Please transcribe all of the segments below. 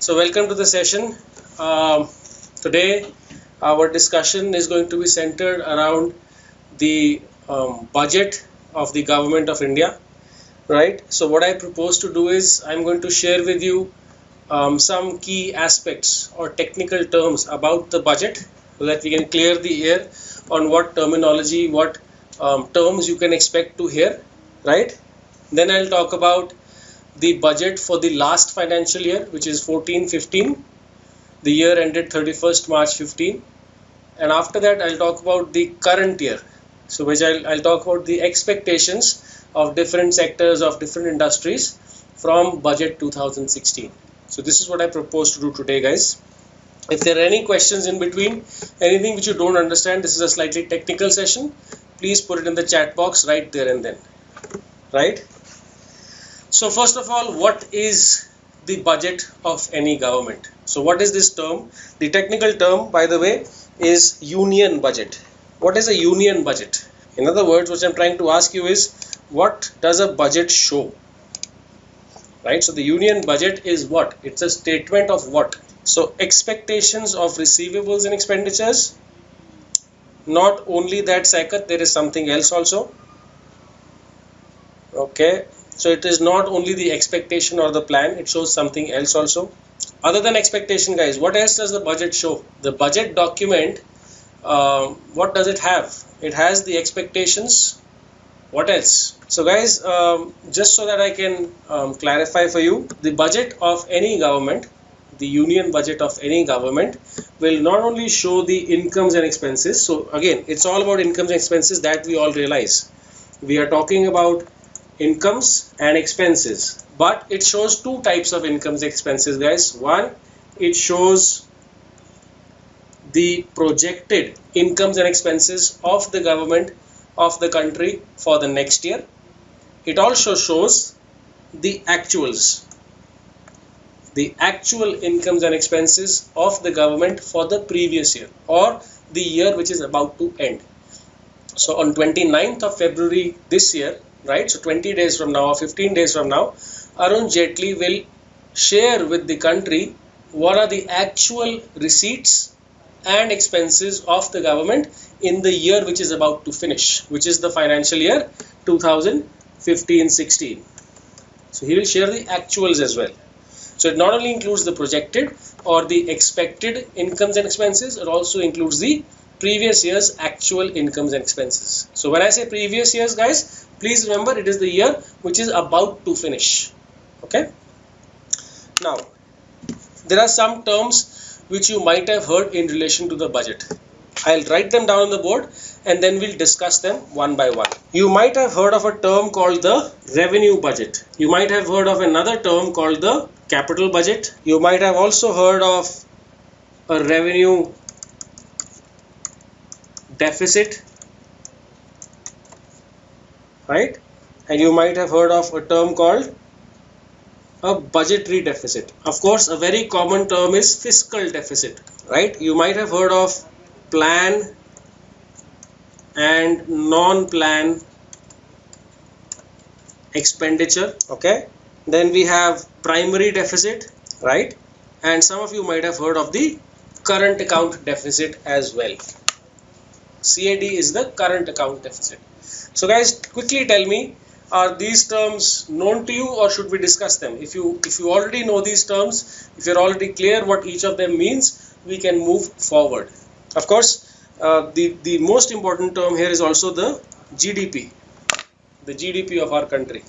So welcome to the session. Today our discussion is going to be centered around the budget of the government of India, right? So what I propose to do is I'm going to share with you some key aspects or technical terms about the budget so that we can clear the air on what terminology, what terms you can expect to hear, right? Then I'll talk about the budget for the last financial year, which is 14-15, the year ended 31st March 15. And after that, I'll talk about the current year. So which I'll talk about the expectations of different sectors of different industries from budget 2016. So this is what I propose to do today, guys. If there are any questions in between, anything which you don't understand, this is a slightly technical session, please put it in the chat box right there and then, right? So first of all, what is the budget of any government? So what is this term? The technical term, by the way, is union budget. What is a union budget? In other words, what I'm trying to ask you is, what does a budget show? Right? So the union budget is what? It's a statement of what? So expectations of receivables and expenditures. Not only that, Saikat, there is something else also. Okay. So it is not only the expectation or the plan, it shows something else also. Other than expectation, guys, what else does the budget show? The budget document, what does it have? It has the expectations. What else? So guys, just so that I can clarify for you, the budget of any government, the union budget of any government will not only show the incomes and expenses. So again, it's all about incomes and expenses, that we all realize. We are talking about incomes and expenses, but it shows two types of incomes and expenses, guys. One, it shows the projected incomes and expenses of the government of the country for the next year. It also shows the actuals, the actual incomes and expenses of the government for the previous year or the year which is about to end. So on 29th of February this year, right, so 20 days from now or 15 days from now, Arun Jaitley will share with the country what are the actual receipts and expenses of the government in the year which is about to finish, which is the financial year 2015-16. So he will share the actuals as well. So it not only includes the projected or the expected incomes and expenses, it also includes the previous year's actual incomes and expenses. So when I say previous years, guys, please remember it is the year which is about to finish. Okay. Now, there are some terms which you might have heard in relation to the budget. I'll write them down on the board and then we'll discuss them one by one. You might have heard of a term called the revenue budget. You might have heard of another term called the capital budget. You might have also heard of a revenue deficit, right? And you might have heard of a term called a budgetary deficit. Of course, a very common term is fiscal deficit, right? You might have heard of plan and non-plan expenditure. Okay, then we have primary deficit, right? And some of you might have heard of the current account deficit as well. CAD is the current account deficit. So guys, quickly tell me, are these terms known to you or should we discuss them? If you already know these terms, if you're already clear what each of them means, we can move forward. Of course, the most important term here is also the GDP, the GDP of our country.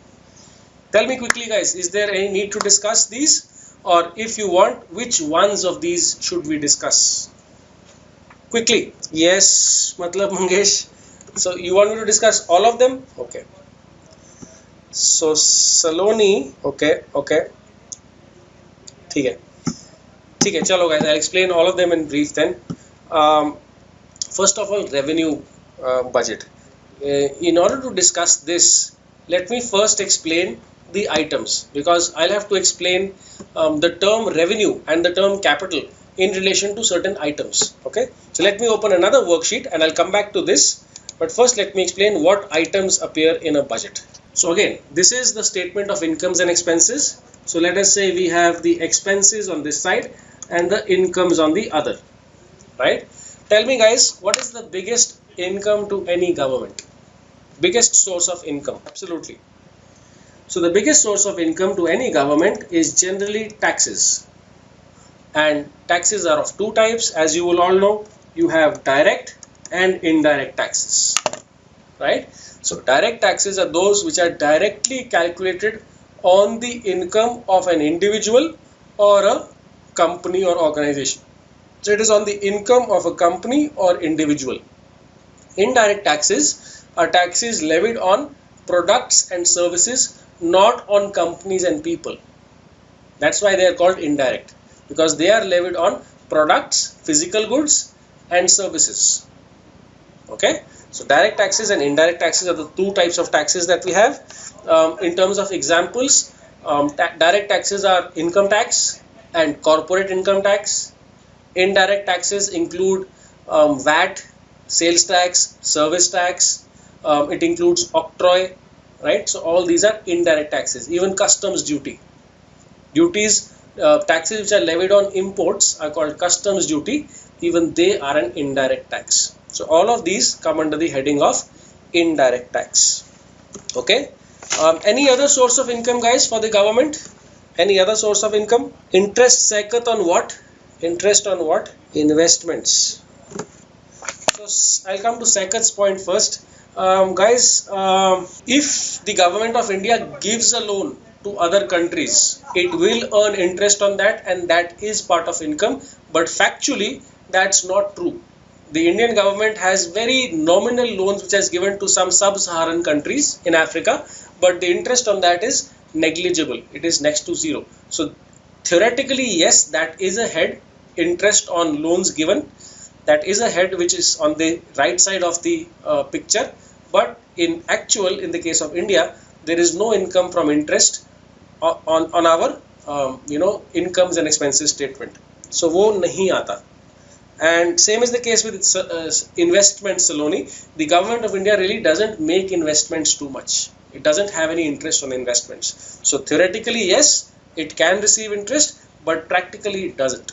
Tell me quickly, guys, is there any need to discuss these, or if you want, which ones of these should we discuss? Quickly. Yes, Matlab Mangesh. So you want me to discuss all of them? Okay. So Saloni, okay. ठीक है, चलो guys, I'll explain all of them in brief then. First of all, revenue budget. In order to discuss this, let me first explain the items, because I'll have to explain the term revenue and the term capital in relation to certain items. Okay, so let me open another worksheet and I'll come back to this, but first let me explain what items appear in a budget. So again, this is the statement of incomes and expenses So let us say we have the expenses on this side and the incomes on the other, right? Tell me guys, what is the biggest income to any government? Biggest source of income? Absolutely. So the biggest source of income to any government is generally taxes. And taxes are of two types, as you will all know. You have direct and indirect taxes, right? So direct taxes are those which are directly calculated on the income of an individual or a company or organization. So it is on the income of a company or individual. Indirect taxes are taxes levied on products and services, not on companies and people. That's why they are called indirect, because they are levied on products, physical goods and services. Okay, so direct taxes and indirect taxes are the two types of taxes that we have. In terms of examples, direct taxes are income tax and corporate income tax. Indirect taxes include VAT, sales tax, service tax. It includes octroi, right? So all these are indirect taxes. Even customs duty. Duties, taxes which are levied on imports are called customs duty. Even they are an indirect tax. So all of these come under the heading of indirect tax. Okay. Any other source of income, guys, for the government? Any other source of income? Interest sakat on what? Interest on what? Investments. So I'll come to Sakat's point first. Guys, if the government of India gives a loan to other countries, it will earn interest on that, and that is part of income. But factually, that's not true. The Indian government has very nominal loans which has given to some sub-Saharan countries in Africa, but the interest on that is negligible. It is next to zero. So theoretically, yes, that is a head, interest on loans given. That is a head which is on the right side of the picture. But in actual, in the case of India, there is no income from interest on our incomes and expenses statement. So wo nahi aata. And same is the case with investments, Saloni. The government of India really doesn't make investments too much. It doesn't have any interest on investments. So theoretically, yes, it can receive interest, but practically it doesn't.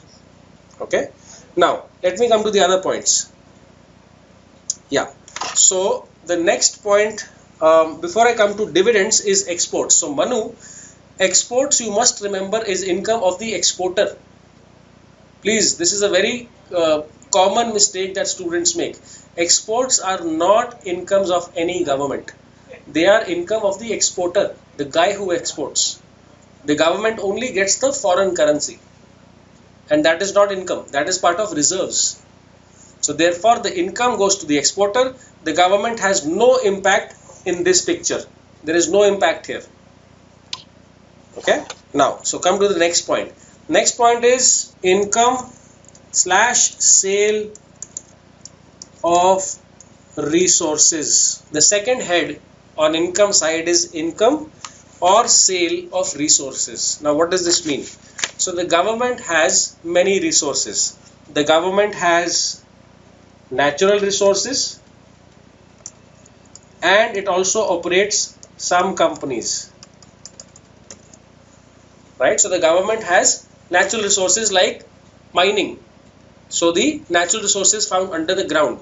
Okay. Now, let me come to the other points. Yeah. So the next point, before I come to dividends, is exports. So Manu, exports, you must remember, is income of the exporter. Please, this is a very common mistake that students make. Exports are not incomes of any government. They are income of the exporter, the guy who exports. The government only gets the foreign currency, and that is not income. That is part of reserves. So therefore, the income goes to the exporter. The government has no impact in this picture. There is no impact here. Okay. Now, so come to the next point. Next point is income / sale of resources. The second head on income side is income or sale of resources. Now what does this mean? So the government has many resources. The government has natural resources, and it also operates some companies, right? So the government has natural resources like mining. So the natural resources found under the ground.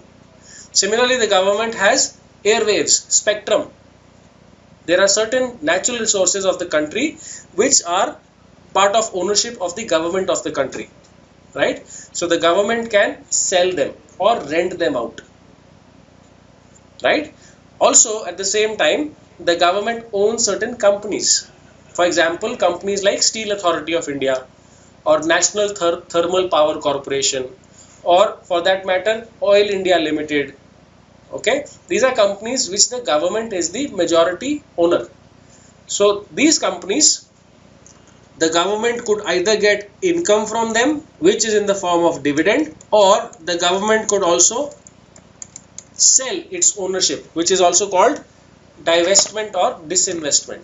Similarly, the government has airwaves, spectrum. There are certain natural resources of the country which are part of ownership of the government of the country, right? So the government can sell them or rent them out, right? Also, at the same time, the government owns certain companies. For example, companies like Steel Authority of India or National Thermal Power Corporation, or for that matter, Oil India Limited. Okay, these are companies which the government is the majority owner. So these companies, the government could either get income from them, which is in the form of dividend, or the government could also sell its ownership, which is also called divestment or disinvestment.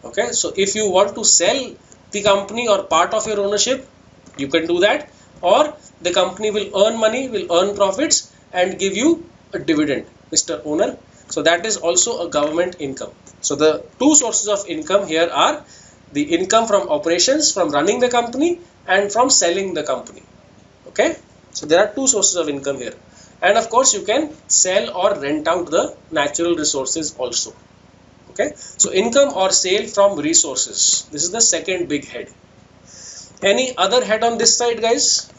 Okay, so if you want to sell the company or part of your ownership, you can do that, or the company will earn money, will earn profits and give you a dividend, Mr. Owner. So that is also a government income. So the two sources of income here are The income from operations, from running the company, and from selling the company. Okay, so there are two sources of income here. And of course you can sell or rent out the natural resources also. Okay, so income or sale from resources. This is the second big head. Any other head on this side, guys?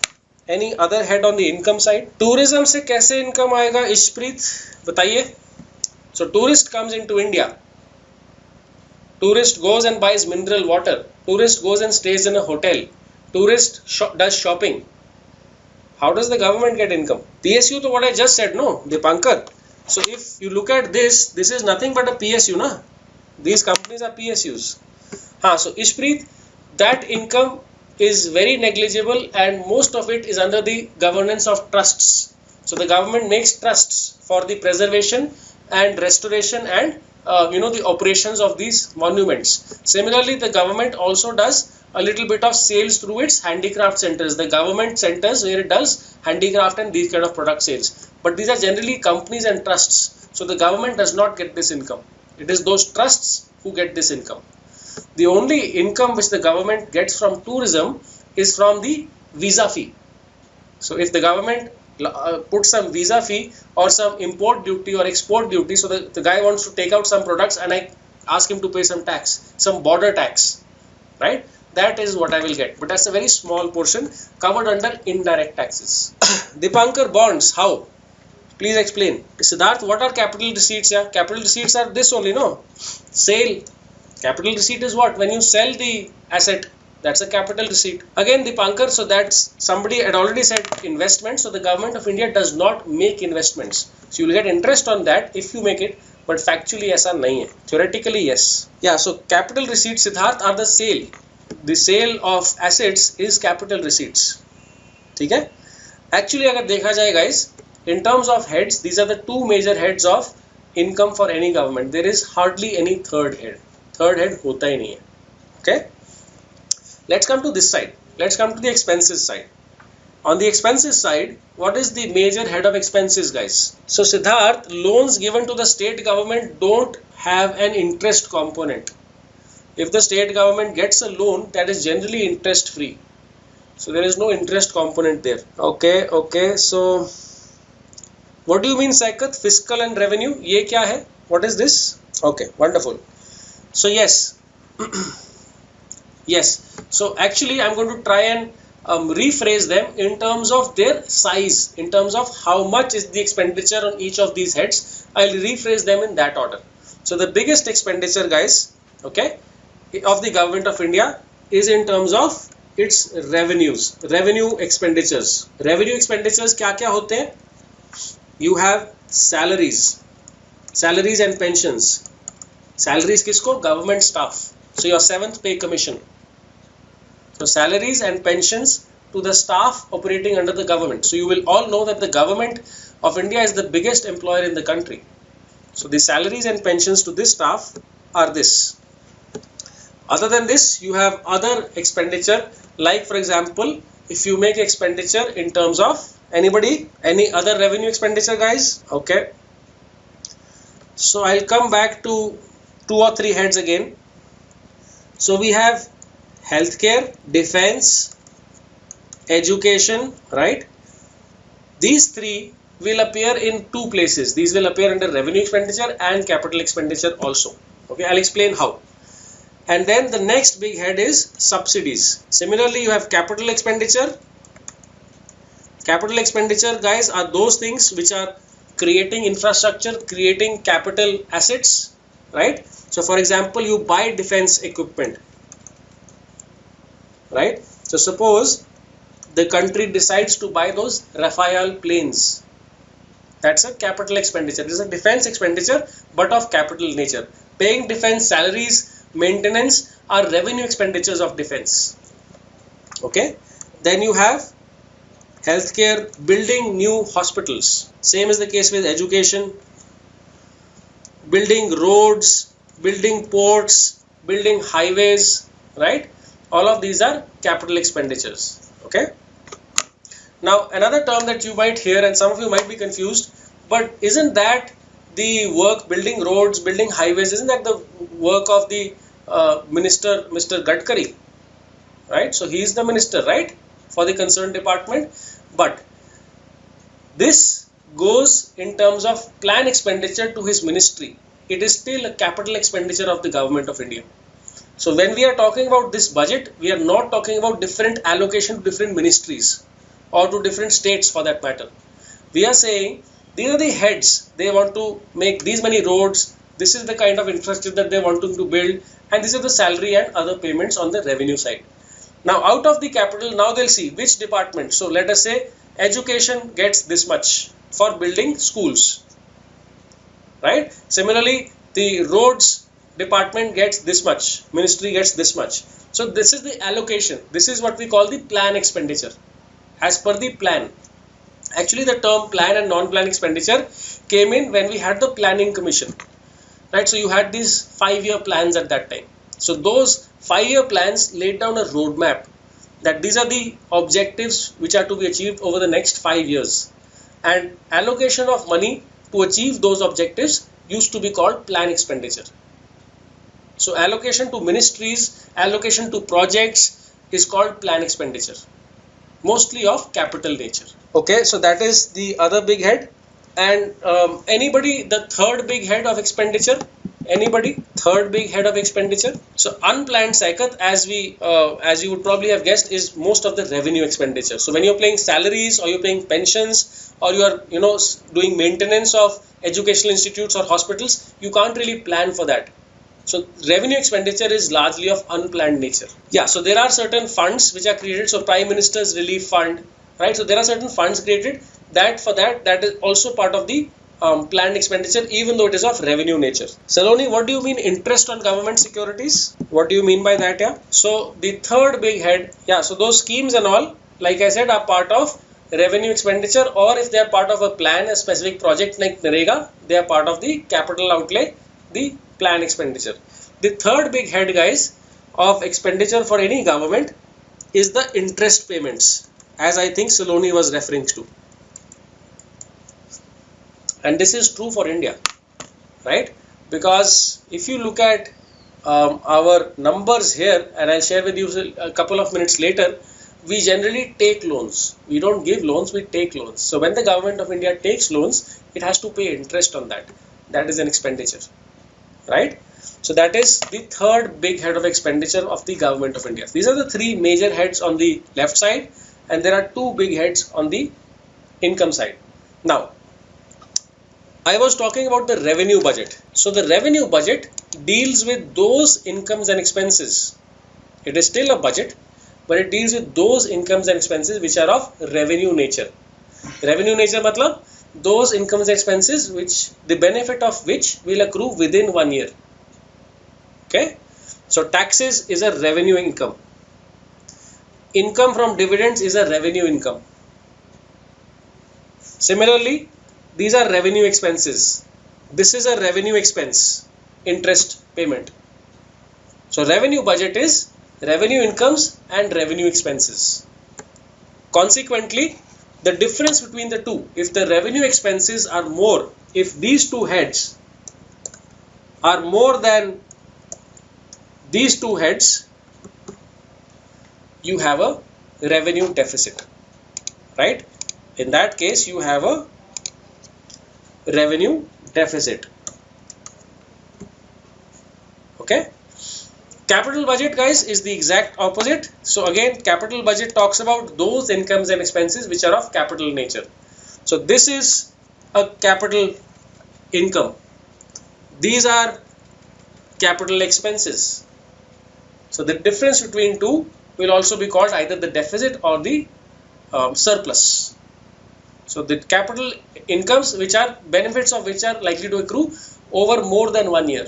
Any other head on the income side? Tourism से कैसे income आएगा, इशप्रीत बताइए. So tourist comes into India. Tourist goes and buys mineral water. Tourist goes and stays in a hotel. Tourist does shopping. How does the government get income? PSU to what I just said, no, Dipankar. So if you look at this, this is nothing but a PSU, na? These companies are PSUs. So Ishpreet, that income is very negligible and most of it is under the governance of trusts. So the government makes trusts for the preservation and restoration and the operations of these monuments. Similarly, the government also does a little bit of sales through its handicraft centers, the government centers where it does handicraft and these kind of product sales. But these are generally companies and trusts. So the government does not get this income. It is those trusts who get this income. The only income which the government gets from tourism is from the visa fee. So if the government puts some visa fee or some import duty or export duty, so the guy wants to take out some products and I ask him to pay some tax, some border tax, right? That is what I will get. But that's a very small portion covered under indirect taxes. Dipankar, bonds, how? Please explain. Siddharth, what are capital receipts? Yeah? Capital receipts are this only, no? Sale. Capital receipt is what? When you sell the asset, that's a capital receipt. Again, Dipankar, so that's somebody had already said investment. So the government of India does not make investments. So you will get interest on that if you make it. But factually, aisa nahi hai. Theoretically, yes. Yeah, so capital receipts, Siddharth, are the sale. The sale of assets is capital receipts. Okay? Actually, agar dekha jaye, guys, in terms of heads, these are the two major heads of income for any government. There is hardly any third head. Third head hota hi nahi hai. Okay? Let's come to this side. Let's come to the expenses side. On the expenses side, what is the major head of expenses, guys? So Siddharth, loans given to the state government don't have an interest component. If the state government gets a loan, that is generally interest free. So there is no interest component there. Okay. So what do you mean, Saikat? Fiscal and revenue? Ye kya hai? What is this? Okay, wonderful. So yes. Yes. So actually I'm going to try and rephrase them in terms of their size, in terms of how much is the expenditure on each of these heads. I'll rephrase them in that order. So the biggest expenditure, guys, okay, of the government of India is in terms of its revenues, revenue expenditures. Revenue expenditures kya hote hain? You have salaries and pensions. Salaries kisko? Government staff. So your 7th pay commission. So salaries and pensions to the staff operating under the government. So you will all know that the government of India is the biggest employer in the country. So the salaries and pensions to this staff are this. Other than this, you have other expenditure, like for example, if you make expenditure in terms of anybody, any other revenue expenditure, guys. Okay. So I'll come back to 2 or 3 heads again. So we have healthcare, defense, education, right? These 3 will appear in 2 places. These will appear under revenue expenditure and capital expenditure also. Okay, I'll explain how. And then the next big head is subsidies. Similarly, you have capital expenditure. Capital expenditure, guys, are those things which are creating infrastructure, creating capital assets, right? So for example, you buy defense equipment, right? So suppose the country decides to buy those Rafale planes. That's a capital expenditure. This is a defense expenditure, but of capital nature. Paying defense salaries, maintenance are revenue expenditures of defense. Okay. Then you have healthcare, building new hospitals. Same is the case with education, building roads, building ports, building highways, right? All of these are capital expenditures. Okay. Now another term that you might hear, and some of you might be confused, but isn't that the work, building roads, building highways, isn't that the work of the Minister Mr. Gadkari, right? So he is the minister, right, for the concerned department. But this goes in terms of plan expenditure to his ministry. It is still a capital expenditure of the government of India. So when we are talking about this budget, we are not talking about different allocation to different ministries or to different states for that matter. We are saying these are the heads. They want to make these many roads. This is the kind of infrastructure that they want to build, and this is the salary and other payments on the revenue side. Now out of the capital, now they'll see which department. So let us say education gets this much for building schools, right? Similarly, the roads department gets this much, ministry gets this much. So this is the allocation. This is what we call the plan expenditure as per the plan. Actually, the term plan and non-plan expenditure came in when we had the planning commission, right? So you had these 5-year plans at that time. So those 5-year plans laid down a roadmap that these are the objectives which are to be achieved over the next 5 years, and allocation of money to achieve those objectives used to be called plan expenditure. So allocation to ministries, allocation to projects is called plan expenditure, mostly of capital nature. Okay, so that is the other big head. And anybody, the third big head of expenditure? Anybody? Third big head of expenditure. So unplanned, Saikat, as you would probably have guessed, is most of the revenue expenditure. So when you're paying salaries or you're paying pensions or you are doing maintenance of educational institutes or hospitals, you can't really plan for that. So revenue expenditure is largely of unplanned nature. Yeah, so there are certain funds which are created. So Prime Minister's Relief Fund, right? So there are certain funds created that is also part of the planned expenditure, even though it is of revenue nature. Saloni, what do you mean interest on government securities? What do you mean by that? Yeah. So the third big head, yeah. So those schemes and all, like I said, are part of revenue expenditure, or if they are part of a plan, a specific project like NREGA, they are part of the capital outlay, the plan expenditure. The third big head, guys, of expenditure for any government is the interest payments, as I think Saloni was referring to. And this is true for India, right? Because if you look at our numbers here, and I'll share with you a couple of minutes later, we generally take loans. We don't give loans, we take loans. So when the government of India takes loans, it has to pay interest on that. That is an expenditure, right? So that is the third big head of expenditure of the government of India. These are the three major heads on the left side, and there are two big heads on the income side. Now, I was talking about the revenue budget. So the revenue budget deals with those incomes and expenses. It is still a budget, but it deals with those incomes and expenses which are of revenue nature. Revenue nature matlab those incomes and expenses which the benefit of which will accrue within 1 year. Okay, so taxes is a revenue income. Income from dividends is a revenue income. Similarly, these are revenue expenses. This is a revenue expense, interest payment. So revenue budget is revenue incomes and revenue expenses. Consequently, the difference between the two, if the revenue expenses are more, if these two heads are more than these two heads, you have a revenue deficit, right? In that case, you have a revenue deficit. Okay. Capital budget, guys, is the exact opposite. So again, capital budget talks about those incomes and expenses which are of capital nature. So this is a capital income. These are capital expenses. So the difference between two will also be called either the deficit or the surplus. So the capital incomes, which are benefits of which are likely to accrue over more than 1 year.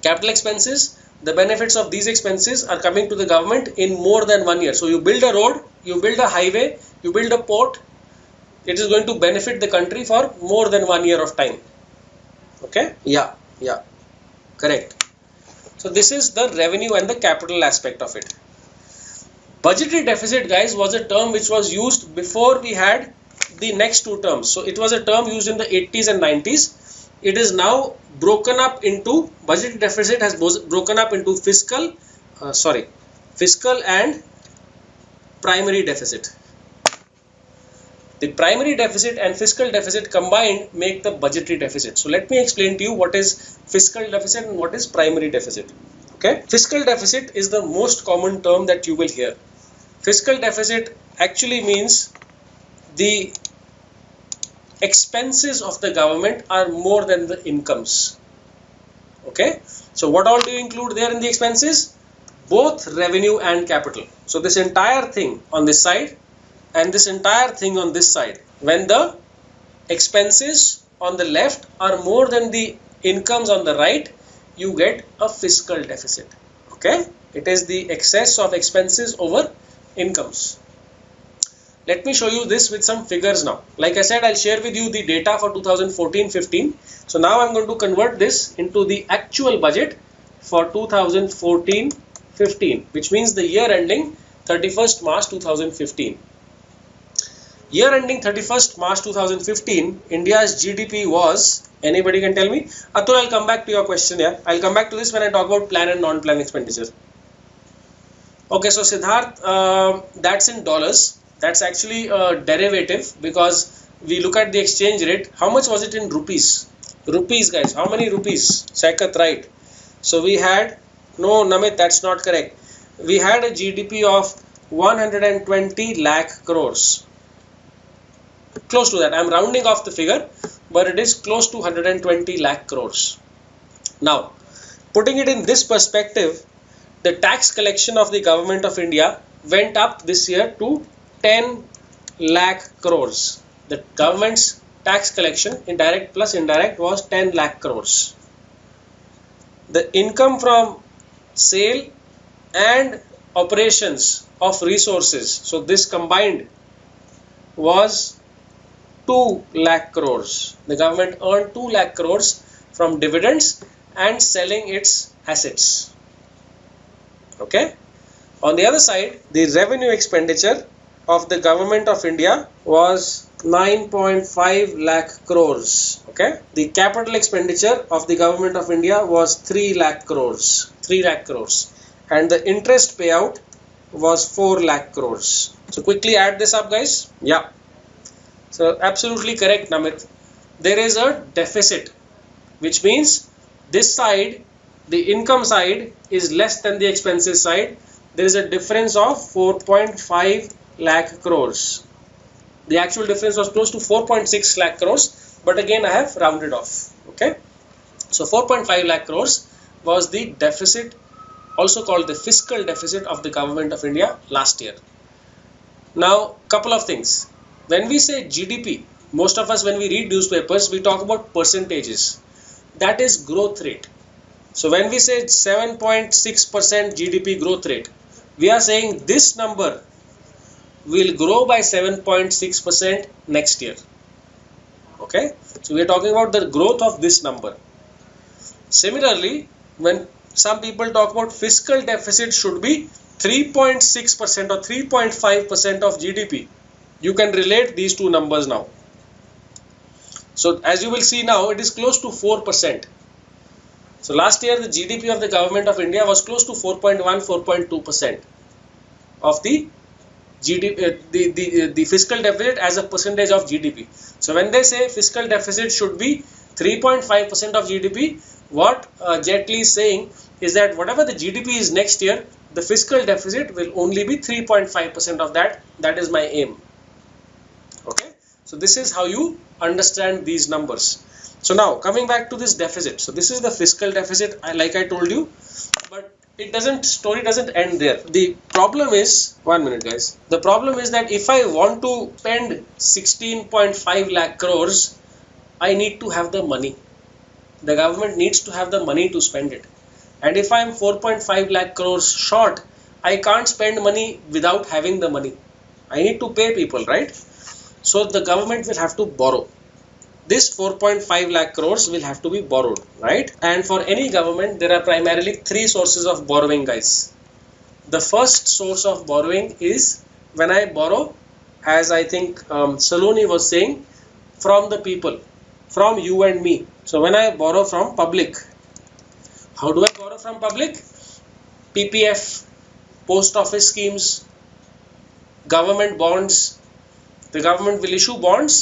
Capital expenses, the benefits of these expenses are coming to the government in more than 1 year. So you build a road, you build a highway, you build a port, it is going to benefit the country for more than 1 year of time. Okay? Yeah, correct. So this is the revenue and the capital aspect of it. Budgetary deficit, guys, was a term which was used before we had the next two terms. So it was a term used in the 80s and 90s. it is now broken up into, budget deficit has broken up into fiscal and primary deficit. The primary deficit and fiscal deficit combined make the budgetary deficit. So let me explain to you what is fiscal deficit and what is primary deficit. Okay, fiscal deficit is the most common term that you will hear. Fiscal deficit actually means the expenses of the government are more than the incomes. Okay, so what all do you include there in the expenses? Both revenue and capital. So this entire thing on this side and this entire thing on this side, when the expenses on the left are more than the incomes on the right, you get a fiscal deficit. Okay, it is the excess of expenses over incomes. Let me show you this with some figures now. Like I said, I'll share with you the data for 2014-15. So now I'm going to convert this into the actual budget for 2014-15, which means the year ending 31st March 2015. Year ending 31st March 2015, India's GDP was, anybody can tell me? Atul, I'll come back to your question. Yeah, I'll come back to this when I talk about plan and non-plan expenditure. Okay, so Siddharth, that's in dollars. That's actually a derivative because we look at the exchange rate. How much was it in rupees? Rupees, guys. How many rupees? Saikat, right. So we had, no, Namit, that's not correct. We had a GDP of 120 lakh crores. Close to that. I'm rounding off the figure, but it is close to 120 lakh crores. Now, putting it in this perspective, the tax collection of the government of India went up this year to 10 lakh crores. The government's tax collection, indirect plus indirect, was 10 lakh crores. The income from sale and operations of resources, so this combined, was 2 lakh crores. The government earned 2 lakh crores from dividends and selling its assets. Okay. On the other side, the revenue expenditure of the government of India was 9.5 lakh crores. Okay. The capital expenditure of the government of India was 3 lakh crores. 3 lakh crores. And the interest payout was 4 lakh crores. So quickly add this up, guys. Yeah. So absolutely correct, Namit. There is a deficit, which means this side, the income side, is less than the expenses side. There is a difference of 4.5 lakh crores. The actual difference was close to 4.6 lakh crores, but again I have rounded off. Okay, so 4.5 lakh crores was the deficit, also called the fiscal deficit of the government of India last year. Now, couple of things. When we say GDP, most of us, when we read newspapers, we talk about percentages. That is growth rate. So when we say 7.6% GDP growth rate, we are saying this number will grow by 7.6% next year. Okay, so we are talking about the growth of this number. Similarly, when some people talk about fiscal deficit should be 3.6% or 3.5% of GDP, you can relate these two numbers now. So as you will see now, it is close to 4%. So last year the GDP of the government of India was close to 4.1, 4.2% of the GDP, the fiscal deficit as a percentage of GDP. So when they say fiscal deficit should be 3.5% of GDP, what Jaitley is saying is that whatever the GDP is next year, the fiscal deficit will only be 3.5% of that. That is my aim. Okay, so this is how you understand these numbers. So now coming back to this deficit. So this is the fiscal deficit, like I told you, but story doesn't end there. The problem is, 1 minute guys, the problem is that if I want to spend 16.5 lakh crores, I need to have the money. The government needs to have the money to spend it. And if I am 4.5 lakh crores short, I can't spend money without having the money. I need to pay people, right? So the government will have to borrow. This 4.5 lakh crores will have to be borrowed, right? And for any government, there are primarily three sources of borrowing, guys. The first source of borrowing is when I borrow, as I think Saloni was saying, from the people from you and me. So when I borrow from public, how do I borrow from public? PPF, post office schemes, government bonds. The government will issue bonds,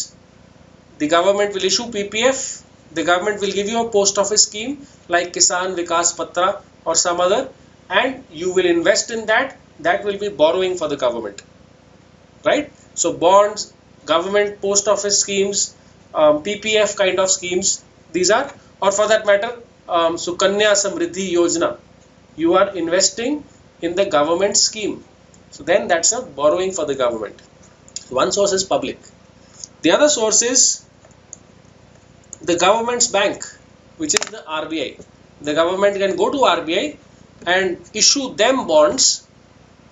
the government will issue PPF, the government will give you a post office scheme like Kisan Vikas Patra or some other, and you will invest in that. That will be borrowing for the government, right? So bonds, government post office schemes, PPF kind of schemes, these are, or for that matter, Sukanya Samriddhi Yojana, you are investing in the government scheme. So then that's a borrowing for the government. One source is public. The other source is the government's bank, which is the RBI. The government can go to RBI and issue them bonds,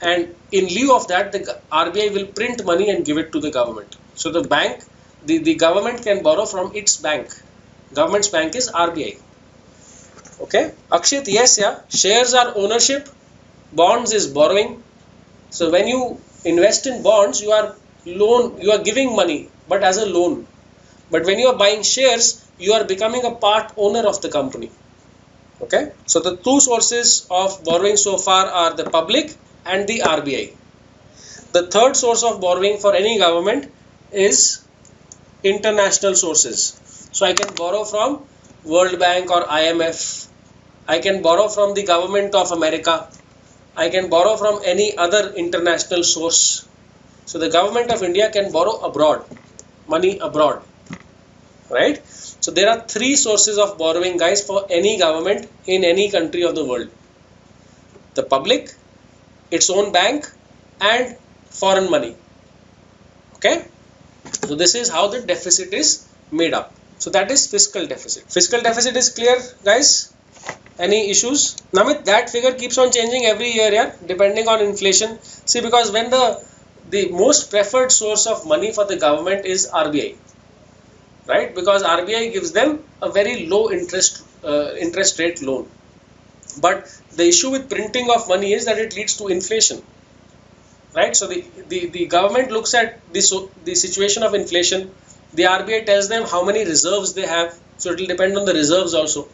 and in lieu of that, the RBI will print money and give it to the government. So the bank, the government can borrow from its bank. Government's bank is RBI. Okay, Akshit, yes, yeah, shares are ownership, bonds is borrowing. So when you invest in bonds, you are giving money, but as a loan. But when you are buying shares, you are becoming a part owner of the company. Okay, so the two sources of borrowing so far are the public and the RBI. The third source of borrowing for any government is international sources. So I can borrow from World Bank or IMF. I can borrow from the government of America. I can borrow from any other international source. So the government of India can borrow abroad, money abroad, right? So there are three sources of borrowing, guys, for any government in any country of the world. The public, its own bank, and foreign money. Okay? So this is how the deficit is made up. So that is fiscal deficit. Fiscal deficit is clear, guys? Any issues? Namit, that figure keeps on changing every year, yeah, depending on inflation. See, because when the most preferred source of money for the government is RBI, right? Because RBI gives them a very low interest rate loan. But the issue with printing of money is that it leads to inflation, right? So the government looks at the situation of inflation. The RBI tells them how many reserves they have. So it will depend on the reserves also.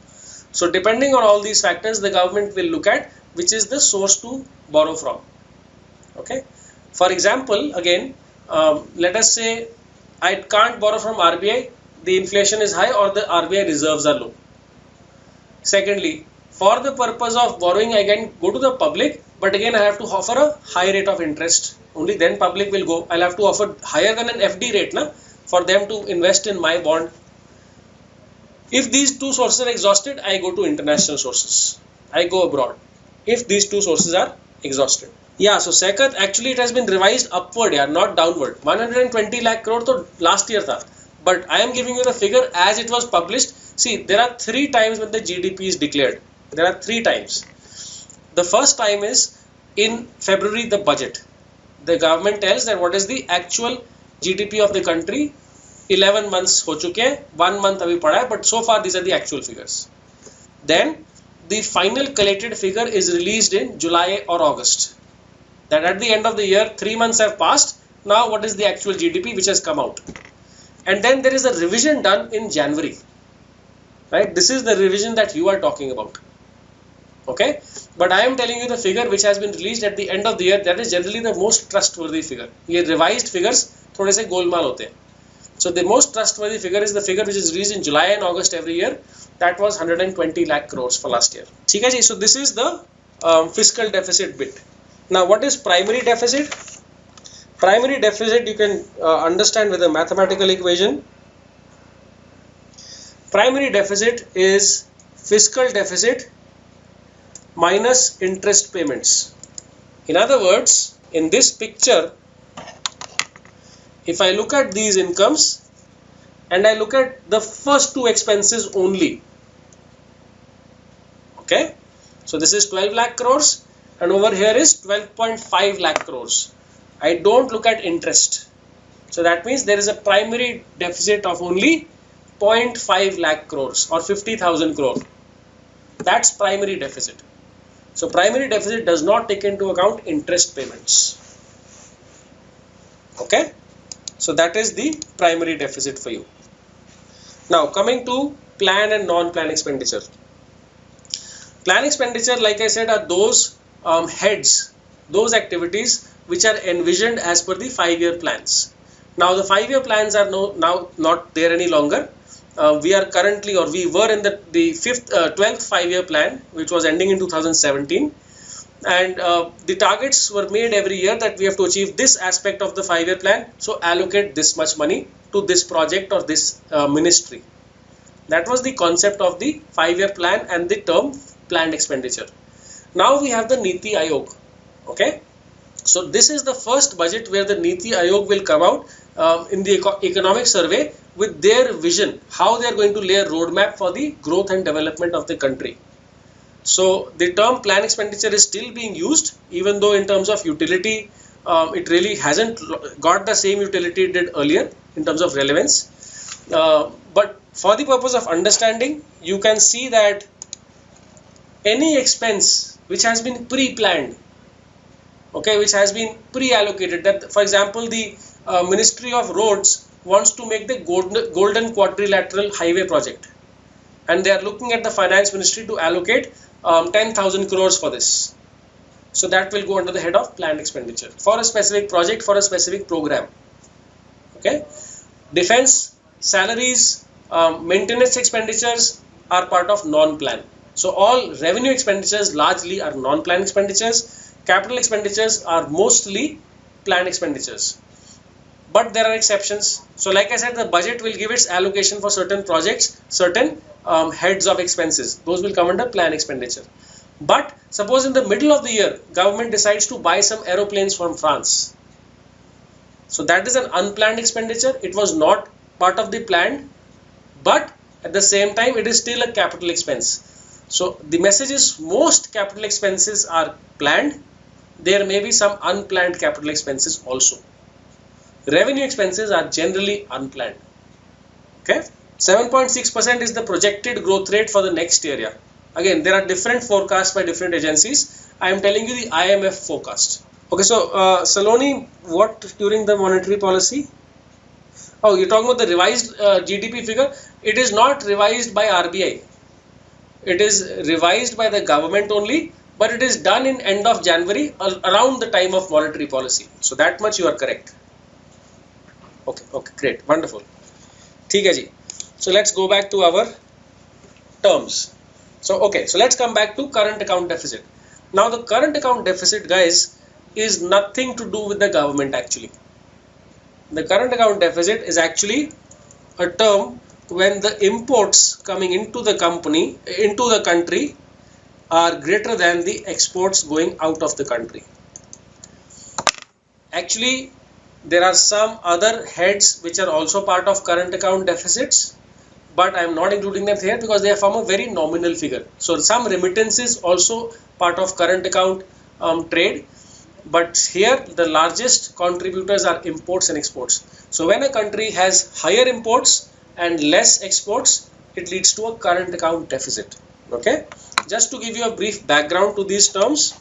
So depending on all these factors, the government will look at which is the source to borrow from. Okay. For example, again, let us say I can't borrow from RBI, the inflation is high or the RBI reserves are low. Secondly, for the purpose of borrowing, I can go to the public, but again I have to offer a high rate of interest. Only then public will go. I'll have to offer higher than an FD rate for them to invest in my bond. If these two sources are exhausted, I go to international sources. I go abroad. If these two sources are exhausted. Yeah, so Saikat, actually it has been revised upward, yeah, not downward. 120 lakh crore to last year tha. But I am giving you the figure as it was published. See, there are 3 times when the GDP is declared. There are 3 times. The first time is in February, the budget. The government tells that what is the actual GDP of the country. 11 months ho chuke hain, 1 month abhi pada hai, but so far these are the actual figures. Then the final collected figure is released in July or August. That at the end of the year, 3 months have passed. Now what is the actual GDP which has come out? And then there is a revision done in January. Right? This is the revision that you are talking about. Okay? But I am telling you the figure which has been released at the end of the year. That is generally the most trustworthy figure. ये revised figures थोड़े से गोलमाल होते हैं. So the most trustworthy figure is the figure which is released in July and August every year. That was 120 lakh crores for last year. ठीक है जी. So this is the fiscal deficit bit. Now what is primary deficit? Primary deficit you can understand with a mathematical equation. Primary deficit is fiscal deficit minus interest payments. In other words, in this picture, if I look at these incomes and I look at the first 2 expenses only, okay, so this is 12 lakh crores and over here is 12.5 lakh crores. I don't look at interest. So that means there is a primary deficit of only 0.5 lakh crores or 50,000 crore. That's primary deficit. So primary deficit does not take into account interest payments. Okay. So that is the primary deficit for you. Now coming to plan and non-plan expenditure. Plan expenditure, like I said, are those heads, those activities which are envisioned as per the 5-year plans. Now the 5-year plans are now not there any longer. We are currently, or we were in the 12th 5-year plan, which was ending in 2017, and the targets were made every year that we have to achieve this aspect of the 5-year plan, so allocate this much money to this project or this ministry. That was the concept of the 5-year plan and the term planned expenditure. Now we have the Niti Aayog. Okay, so this is the first budget where the Niti Aayog will come out in the economic survey with their vision, how they are going to lay a roadmap for the growth and development of the country. So the term plan expenditure is still being used, even though in terms of utility, it really hasn't got the same utility it did earlier in terms of relevance. But for the purpose of understanding, you can see that any expense which has been pre-planned, okay, which has been pre-allocated, that for example the Ministry of Roads wants to make the Golden Quadrilateral Highway project, and they are looking at the Finance Ministry to allocate 10,000 crores for this. So that will go under the head of planned expenditure for a specific project, for a specific program. Okay, defense salaries, maintenance expenditures are part of non-plan. So all revenue expenditures largely are non-plan expenditures. Capital expenditures are mostly planned expenditures. But there are exceptions. So like I said, the budget will give its allocation for certain projects, certain heads of expenses. Those will come under planned expenditure. But suppose in the middle of the year, government decides to buy some aeroplanes from France. So that is an unplanned expenditure. It was not part of the planned, but at the same time, it is still a capital expense. So the message is most capital expenses are planned. There may be some unplanned capital expenses also. Revenue expenses are generally unplanned. Okay, 7.6% is the projected growth rate for the next area. Again, there are different forecasts by different agencies. I am telling you the IMF forecast. Okay, so Saloni, what during the monetary policy? Oh, you're talking about the revised GDP figure. It is not revised by RBI. It is revised by the government only, but it is done in end of January around the time of monetary policy. So that much you are correct. Okay, great, wonderful. ठीक है जी. So let's go back to our terms. So let's come back to current account deficit. Now the current account deficit, guys, is nothing to do with the government actually. The current account deficit is actually a term when the imports coming into the country are greater than the exports going out of the country. Actually, there are some other heads which are also part of current account deficits, but I am not including them here because they form a very nominal figure. So some remittance is also part of current account trade, but here the largest contributors are imports and exports. So when a country has higher imports and less exports, it leads to a current account deficit. Okay, just to give you a brief background to these terms,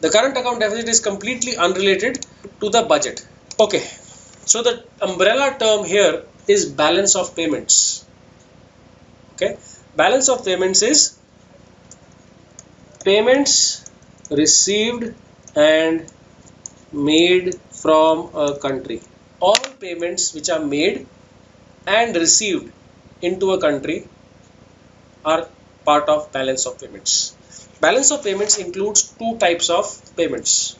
the current account deficit is completely unrelated to the budget. Okay, so the umbrella term here is balance of payments. Okay, balance of payments is payments received and made from a country. All payments which are made and received into a country are part of balance of payments. Balance of payments includes two types of payments.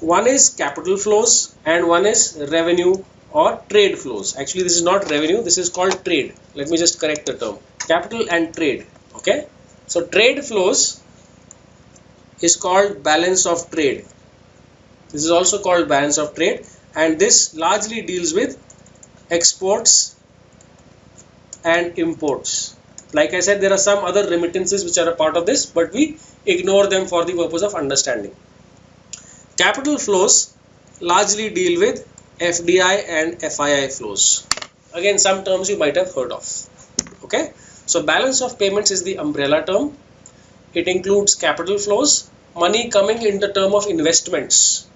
One is capital flows and one is revenue or trade flows. Actually, this is not revenue, this is called trade. Let me just correct the term. Capital and trade. Okay, so trade flows is called balance of trade. This is also called balance of trade, and this largely deals with exports and imports. Like I said, there are some other remittances which are a part of this, but we ignore them for the purpose of understanding. Capital flows largely deal with FDI and FII flows. Again, some terms you might have heard of. Okay, so balance of payments is the umbrella term. It includes capital flows, money coming in the term of investments,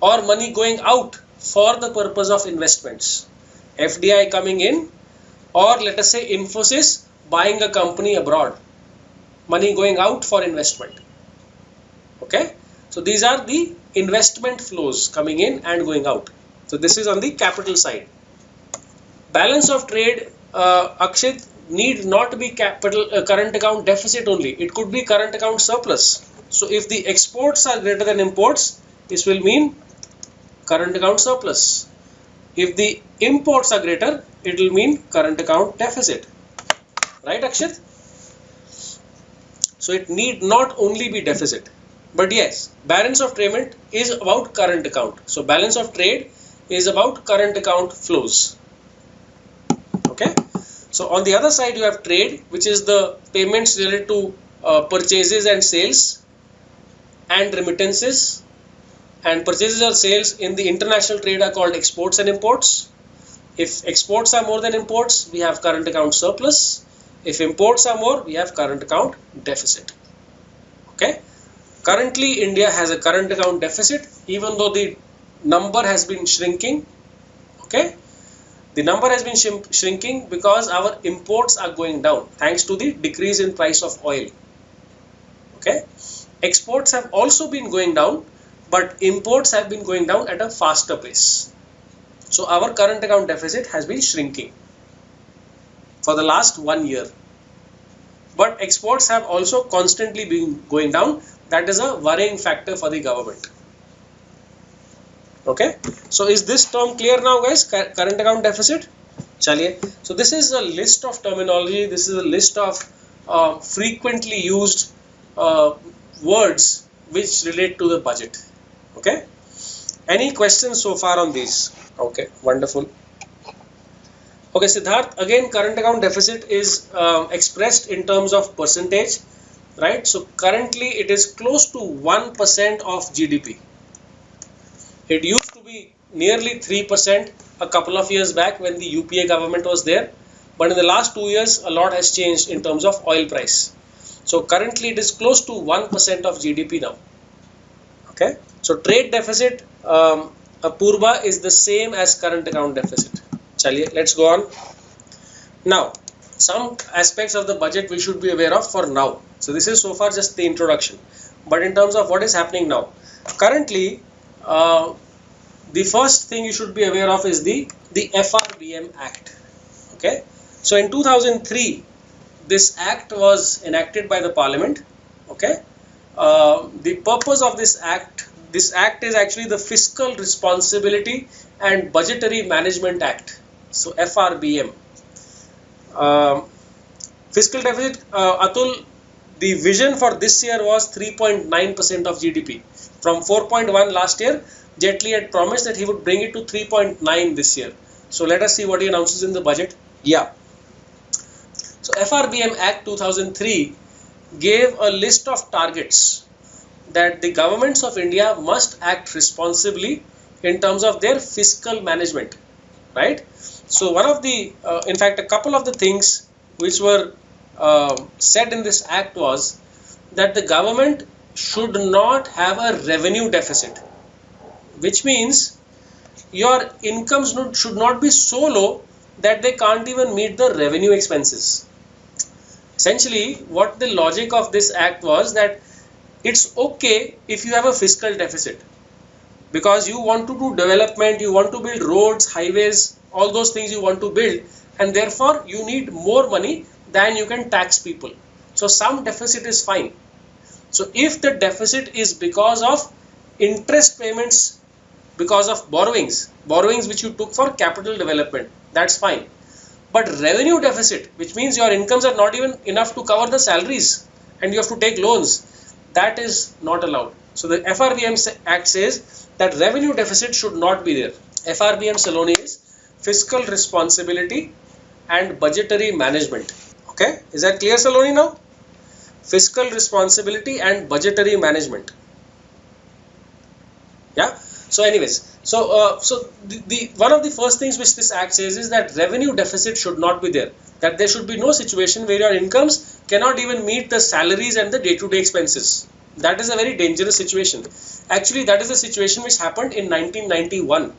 or money going out for the purpose of investments. FDI coming in, or let us say Infosys buying a company abroad, money going out for investment. Okay, so these are the investment flows coming in and going out. So this is on the capital side. Balance of trade, Akshit, need not be capital current account deficit only. It could be current account surplus. So if the exports are greater than imports, this will mean current account surplus. If the imports are greater, it will mean current account deficit. Right, Akshit? So it need not only be deficit. But yes, balance of payment is about current account. So balance of trade is about current account flows. Okay. So on the other side, you have trade, which is the payments related to purchases and sales and remittances. And purchases or sales in the international trade are called exports and imports. If exports are more than imports, we have current account surplus. If imports are more, we have current account deficit. Okay. Currently, India has a current account deficit, even though the number has been shrinking. Okay. The number has been shrinking because our imports are going down thanks to the decrease in price of oil. Okay. Exports have also been going down, but imports have been going down at a faster pace. So our current account deficit has been shrinking for the last 1 year. But exports have also constantly been going down. That is a worrying factor for the government. Okay. So is this term clear now, guys? Current account deficit? Chaliye. So this is a list of terminology. This is a list of frequently used words which relate to the budget. Okay. Any questions so far on these? Okay, wonderful. Okay, Siddharth, again current account deficit is expressed in terms of percentage, right? So currently it is close to 1% of GDP. It used to be nearly 3% a couple of years back when the UPA government was there, but in the last 2 years a lot has changed in terms of oil price. So currently it is close to 1% of GDP now. Okay, so trade deficit, Apurva, is the same as current account deficit. Chaliye, let's go on. Now, some aspects of the budget we should be aware of for now. So this is so far just the introduction. But in terms of what is happening now, currently, the first thing you should be aware of is the FRBM Act. Okay, so in 2003, this act was enacted by the Parliament. Okay, the purpose of this act is actually the Fiscal Responsibility and Budgetary Management Act. So FRBM. Fiscal deficit, Atul, the vision for this year was 3.9% of GDP. From 4.1 last year, Jetli had promised that he would bring it to 3.9 this year. So let us see what he announces in the budget. Yeah. So FRBM Act 2003 gave a list of targets that the governments of India must act responsibly in terms of their fiscal management, right? So one of the, in fact, a couple of the things which were said in this act was that the government should not have a revenue deficit, which means your incomes should not be so low that they can't even meet the revenue expenses. Essentially, what the logic of this act was that it's okay if you have a fiscal deficit because you want to do development, you want to build roads, highways, all those things you want to build, and therefore you need more money than you can tax people. So some deficit is fine. So if the deficit is because of interest payments, because of borrowings which you took for capital development, that's fine. But revenue deficit, which means your incomes are not even enough to cover the salaries and you have to take loans, that is not allowed. So the FRBM Act says that revenue deficit should not be there. FRBM Saloni is Fiscal Responsibility and Budgetary Management. Okay, is that clear, Saloni, now? Fiscal Responsibility and Budgetary Management. Yeah. So anyways, so the one of the first things which this act says is that revenue deficit should not be there. That there should be no situation where your incomes cannot even meet the salaries and the day-to-day expenses. That is a very dangerous situation. Actually, that is the situation which happened in 1991.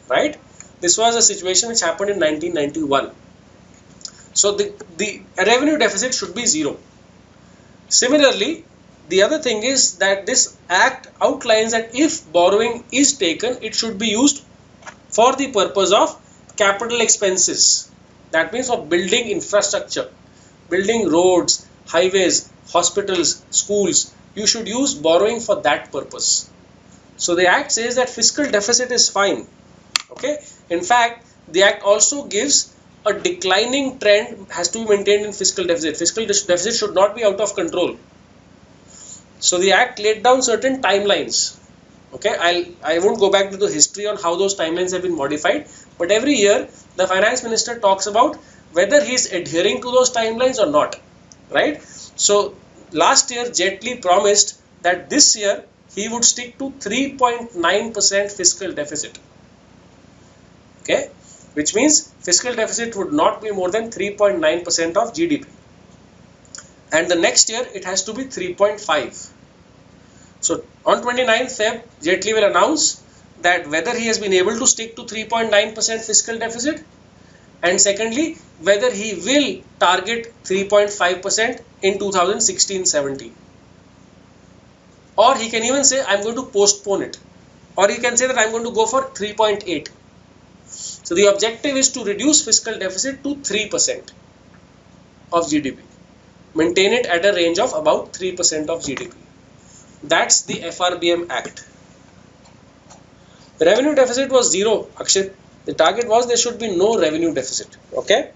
Right? This was a situation which happened in 1991. So the revenue deficit should be zero. Similarly, the other thing is that this act outlines that if borrowing is taken, it should be used for the purpose of capital expenses. That means for building infrastructure, building roads, highways, hospitals, schools. You should use borrowing for that purpose. So the act says that fiscal deficit is fine. Okay. In fact, the act also gives a declining trend has to be maintained in fiscal deficit. Fiscal deficit should not be out of control. So the act laid down certain timelines. Okay, I won't go back to the history on how those timelines have been modified, but every year the finance minister talks about whether he is adhering to those timelines or not, right? So last year Jaitley promised that this year he would stick to 3.9% fiscal deficit. Okay, which means fiscal deficit would not be more than 3.9% of GDP. And the next year it has to be 3.5. So on 29th Feb, Jaitley will announce that whether he has been able to stick to 3.9% fiscal deficit, and secondly, whether he will target 3.5% in 2016-17. Or he can even say, I'm going to postpone it. Or he can say that I'm going to go for 3.8. So the objective is to reduce fiscal deficit to 3% of GDP. Maintain it at a range of about 3% of GDP. That's the FRBM Act. The revenue deficit was zero, Akshit. The target was there should be no revenue deficit. Okay.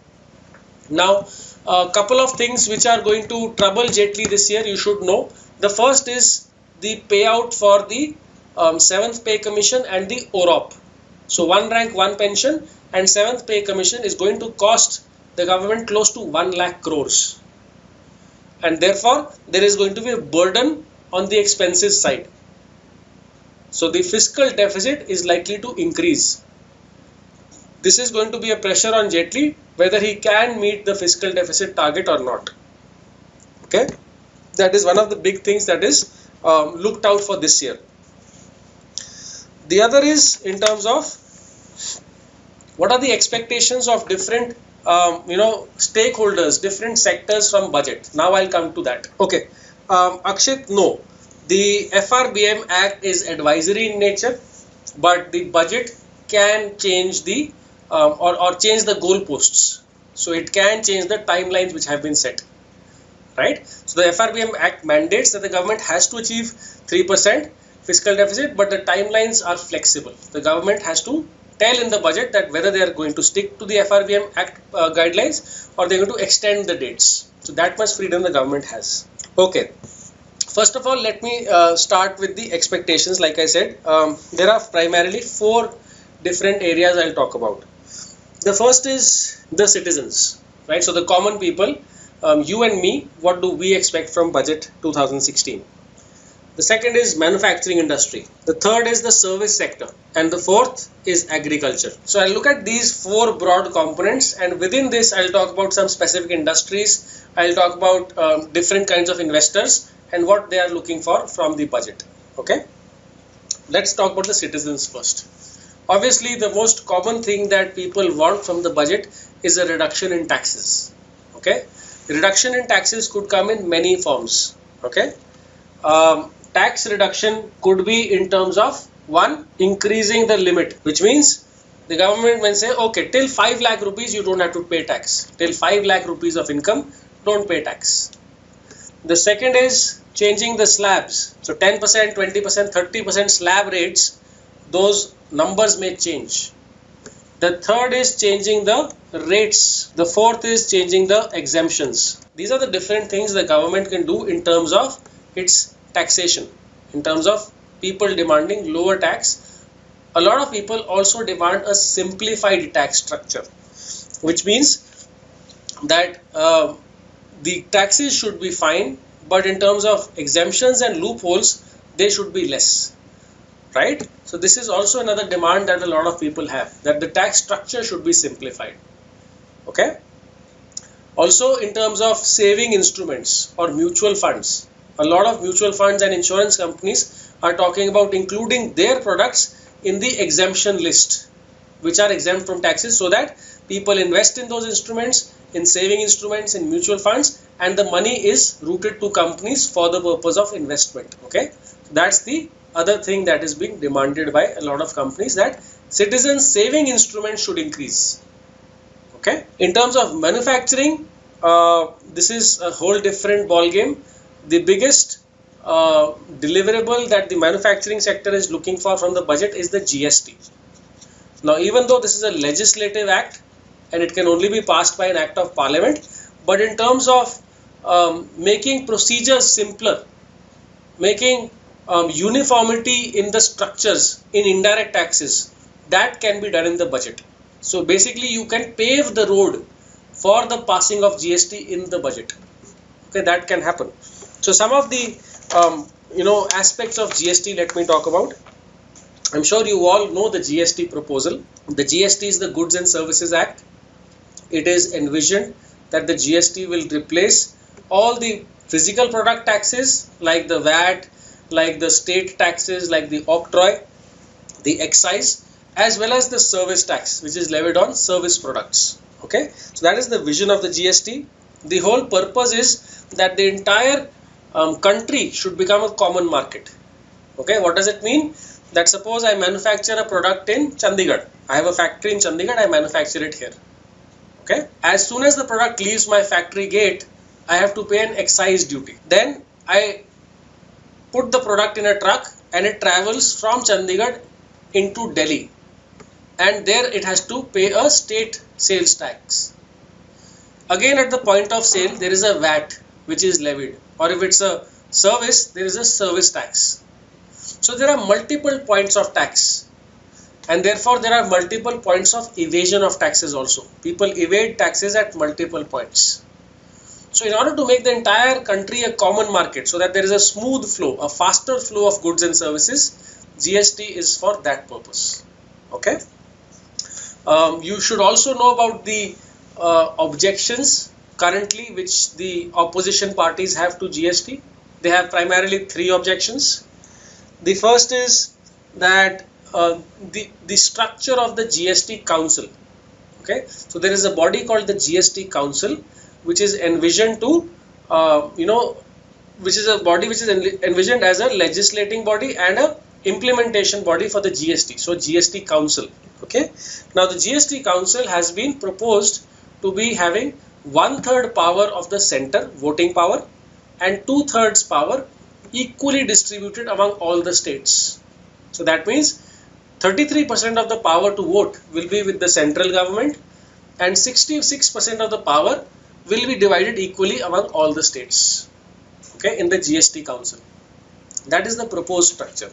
Now, a couple of things which are going to trouble Jaitley this year, you should know. The first is the payout for the 7th Pay Commission and the OROP. So, one rank, one pension and 7th Pay Commission is going to cost the government close to 1 lakh crores. And therefore, there is going to be a burden on the expenses side. So the fiscal deficit is likely to increase. This is going to be a pressure on Jaitley whether he can meet the fiscal deficit target or not. Okay, that is one of the big things that is looked out for this year. The other is in terms of what are the expectations of different stakeholders, different sectors from budget. Now I'll come to that. Okay. Akshit, no. The FRBM Act is advisory in nature, but the budget can change the or change the goalposts. So it can change the timelines which have been set. Right? So the FRBM Act mandates that the government has to achieve 3% fiscal deficit, but the timelines are flexible. The government has to tell in the budget that whether they are going to stick to the FRBM Act guidelines or they are going to extend the dates. So that much freedom the government has. Okay. First of all, let me start with the expectations. Like I said, there are primarily 4 different areas I'll talk about. The first is the citizens, right? So the common people, you and me, what do we expect from budget 2016? The second is manufacturing industry. The third is the service sector. And the fourth is agriculture. So I'll look at these 4 broad components, and within this I'll talk about some specific industries. I'll talk about different kinds of investors and what they are looking for from the budget. Okay. Let's talk about the citizens first. Obviously, the most common thing that people want from the budget is a reduction in taxes. Okay. The reduction in taxes could come in many forms. Okay. Tax reduction could be in terms of 1, increasing the limit, which means the government will say, okay, till 5 lakh rupees you don't have to pay tax. Till 5 lakh rupees of income, don't pay tax. The second is changing the slabs. So 10%, 20%, 30% slab rates, those numbers may change. The third is changing the rates. The fourth is changing the exemptions. These are the different things the government can do in terms of its taxation, in terms of people demanding lower tax. A lot of people also demand a simplified tax structure, which means that the taxes should be fine, but in terms of exemptions and loopholes, they should be less, right? So this is also another demand that a lot of people have, that the tax structure should be simplified. Okay. Also, in terms of saving instruments or mutual funds, a lot of mutual funds and insurance companies are talking about including their products in the exemption list. which are exempt from taxes, so that people invest in those instruments, in saving instruments, in mutual funds, and the money is routed to companies for the purpose of investment. Okay, that's the other thing that is being demanded by a lot of companies, that citizens saving instruments should increase. Okay, in terms of manufacturing, this is a whole different ball game. The biggest deliverable that the manufacturing sector is looking for from the budget is the GST. Now, even though this is a legislative act and it can only be passed by an act of parliament, but in terms of making procedures simpler, making uniformity in the structures in indirect taxes, that can be done in the budget. So basically you can pave the road for the passing of GST in the budget. Okay, that can happen. So some of the aspects of GST, let me talk about. I'm sure you all know the GST proposal. The GST is the Goods and Services Act. It is envisioned that the GST will replace all the physical product taxes like the VAT, like the state taxes, like the octroi, the excise, as well as the service tax, which is levied on service products. Okay, so that is the vision of the GST. The whole purpose is that the entire country should become a common market. Okay, what does it mean? That suppose I manufacture a product in Chandigarh. I have a factory in Chandigarh, I manufacture it here. Okay, as soon as the product leaves my factory gate, I have to pay an excise duty. Then I put the product in a truck and it travels from Chandigarh into Delhi, and there it has to pay a state sales tax. Again, at the point of sale, there is a VAT which is levied, or if it's a service, there is a service tax. So there are multiple points of tax, and therefore there are multiple points of evasion of taxes also. People evade taxes at multiple points. So in order to make the entire country a common market, so that there is a smooth flow, a faster flow of goods and services, GST is for that purpose. Okay. You should also know about the objections currently which the opposition parties have to GST. They have primarily three objections. The first is that the structure of the GST Council. Okay, so there is a body called the GST Council, which is envisioned to, which is a body which is envisioned as a legislating body and a implementation body for the GST. So GST Council. Okay, now the GST Council has been proposed to be having 1/3 power of the center, voting power, and 2/3 power equally distributed among all the states. So that means 33% of the power to vote will be with the central government, and 66% of the power will be divided equally among all the states. Okay, in the GST Council. That is the proposed structure.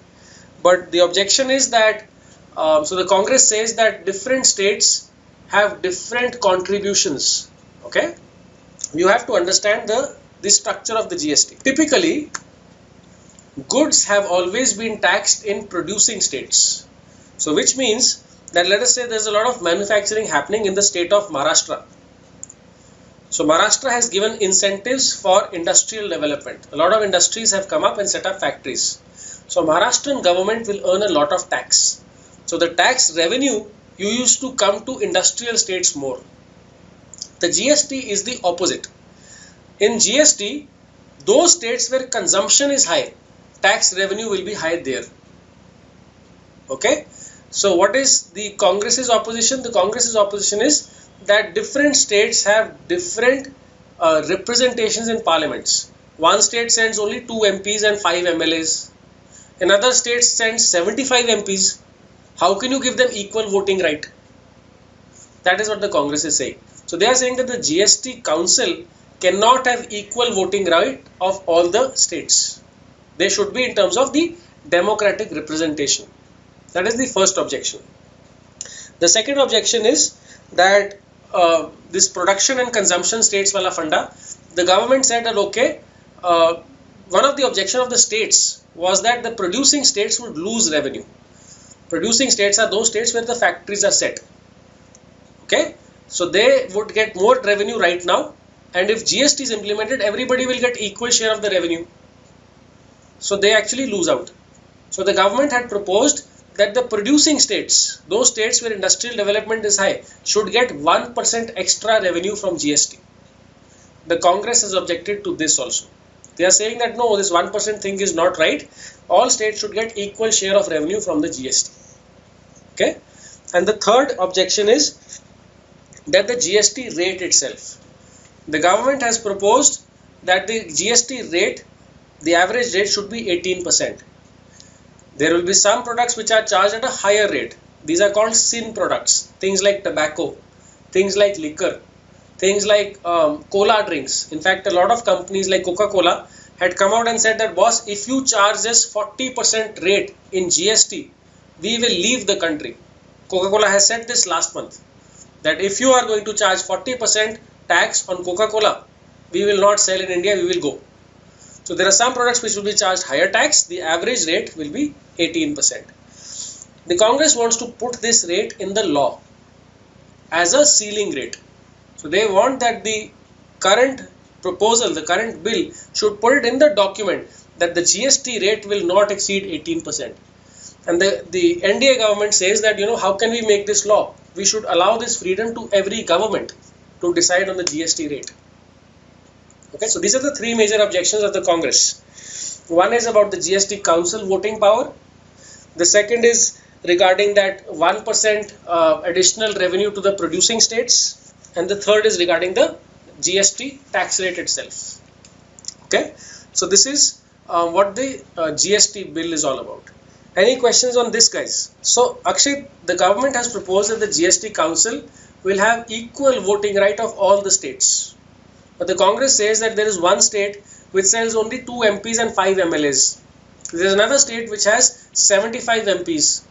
But the objection is that, so the Congress says that different states have different contributions. Okay, you have to understand the structure of the GST. Typically, goods have always been taxed in producing states. So which means that, let us say there's a lot of manufacturing happening in the state of Maharashtra. So Maharashtra has given incentives for industrial development. A lot of industries have come up and set up factories. So Maharashtrian government will earn a lot of tax. So the tax revenue used to come to industrial states more. The GST is the opposite. In GST, those states where consumption is high, tax revenue will be high there. Okay. So what is the Congress's opposition? The Congress's opposition is that different states have different representations in parliaments. One state sends only 2 MPs and 5 MLAs. Another state sends 75 MPs. How can you give them equal voting right? That is what the Congress is saying. So they are saying that the GST Council cannot have equal voting right of all the states. They should be in terms of the democratic representation. That is the first objection. The second objection is that this production and consumption states wala funda, the government said that okay, one of the objection of the states was that the producing states would lose revenue. Producing states are those states where the factories are set. Okay, so they would get more revenue right now, and if GST is implemented, everybody will get equal share of the revenue. So they actually lose out. So the government had proposed that the producing states, those states where industrial development is high, should get 1% extra revenue from GST. The Congress has objected to this also. They are saying that no, this 1% thing is not right. All states should get equal share of revenue from the GST. Okay. And the third objection is that the GST rate itself. The government has proposed that the GST rate, the average rate should be 18%. There will be some products which are charged at a higher rate. These are called sin products. Things like tobacco, things like liquor, things like cola drinks. In fact, a lot of companies like Coca-Cola had come out and said that, boss, if you charge us 40% rate in GST, we will leave the country. Coca-Cola has said this last month, that if you are going to charge 40% tax on Coca-Cola, we will not sell in India, we will go. So there are some products which will be charged higher tax. The average rate will be 18%. The Congress wants to put this rate in the law as a ceiling rate. So they want that the current proposal, the current bill should put it in the document that the GST rate will not exceed 18%. And the NDA government says that, how can we make this law? We should allow this freedom to every government to decide on the GST rate. Okay, so these are the three major objections of the Congress. One is about the GST Council voting power. The second is regarding that 1% additional revenue to the producing states. And the third is regarding the GST tax rate itself. Okay, so this is what the GST bill is all about. Any questions on this, guys? So Akshay, the government has proposed that the GST Council will have equal voting right of all the states. But the Congress says that there is one state which has only 2 MPs and 5 MLAs. There is another state which has 75 MPs.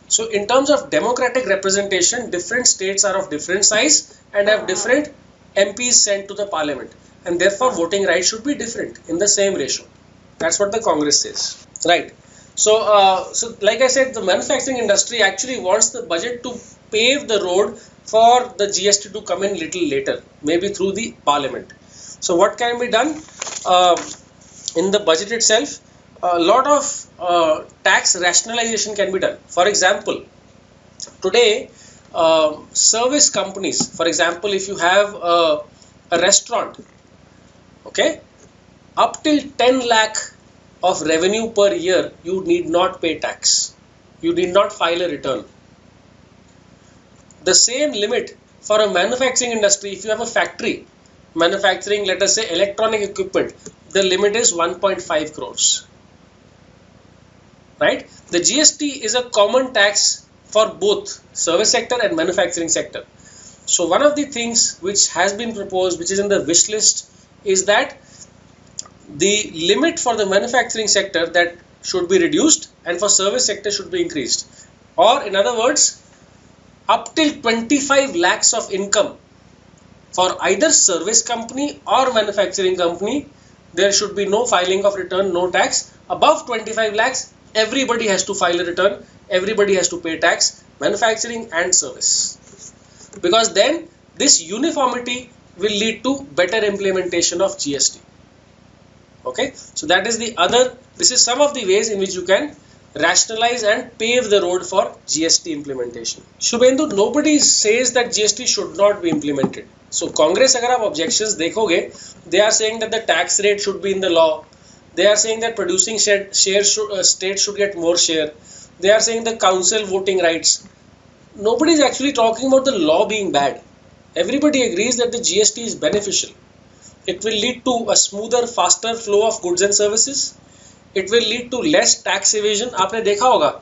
So in terms of democratic representation, different states are of different size and have different MPs sent to the parliament. And therefore voting rights should be different in the same ratio. That's what the Congress says. Right. So, like I said, the manufacturing industry actually wants the budget to pave the road for the GST to come in little later, maybe through the parliament. So what can be done in the budget itself? A lot of tax rationalization can be done. For example, today service companies, for example, if you have a restaurant, okay, up till 10 lakh of revenue per year, you need not pay tax. You need not file a return. The same limit for a manufacturing industry, if you have a factory manufacturing, let us say, electronic equipment, the limit is 1.5 crores. Right? The GST is a common tax for both service sector and manufacturing sector. So one of the things which has been proposed, which is in the wish list, is that the limit for the manufacturing sector that should be reduced and for service sector should be increased. Or in other words, up till 25 lakhs of income for either service company or manufacturing company, there should be no filing of return, no tax. Above 25 lakhs, everybody has to file a return, everybody has to pay tax, manufacturing and service. Because then this uniformity will lead to better implementation of GST. Okay, so that is the other, this is some of the ways in which you can rationalize and pave the road for GST implementation. Shubhendu, nobody says that GST should not be implemented. So Congress, agar aap objections dekhoge, they are saying that the tax rate should be in the law. They are saying that producing states should get more share. They are saying the council voting rights. Nobody is actually talking about the law being bad. Everybody agrees that the GST is beneficial. It will lead to a smoother, faster flow of goods and services. It will lead to less tax evasion. आपने देखा होगा,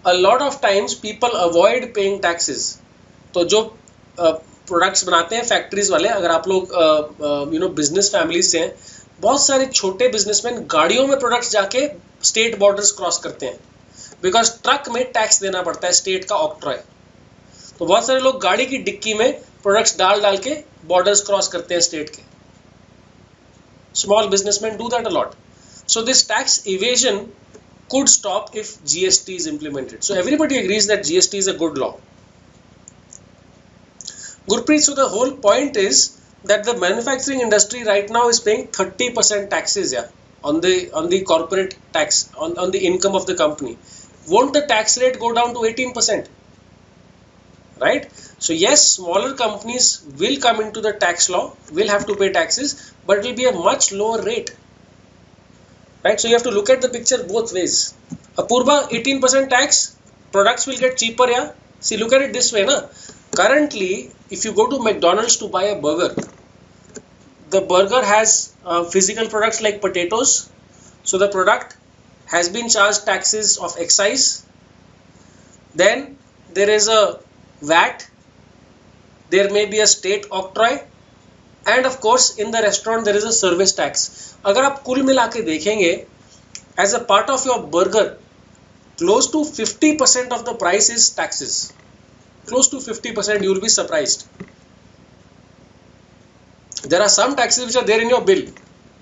a lot of times people avoid paying taxes. तो जो products बनाते हैं factories वाले, अगर आप लोग business families से हैं, बहुत सारे छोटे businessmen गाड़ियों में products जाके state borders cross करते हैं, because truck में tax देना पड़ता है, state का octroi. तो बहुत सारे लोग गाड़ी की डिक्की में products डाल के borders cross करते हैं state के. Small businessmen do that a lot. So this tax evasion could stop if GST is implemented. So everybody agrees that GST is a good law. Gurpreet, so the whole point is that the manufacturing industry right now is paying 30% taxes on the corporate tax, on the income of the company. won't the tax rate go down to 18%? Right? So yes, smaller companies will come into the tax law, will have to pay taxes, but it will be a much lower rate. Right? So you have to look at the picture both ways. Apurva, 18% tax, products will get cheaper, yeah? See, look at it this way, na? Currently, if you go to McDonald's to buy a burger, the burger has physical products like potatoes. So the product has been charged taxes of excise. Then there is a VAT. There may be a state octroi. And of course, in the restaurant, there is a service tax. अगर आप कुल मिला के देखेंगे, as a part of your burger, close to 50% of the price is taxes. Close to 50%, you will be surprised. There are some taxes which are there in your bill.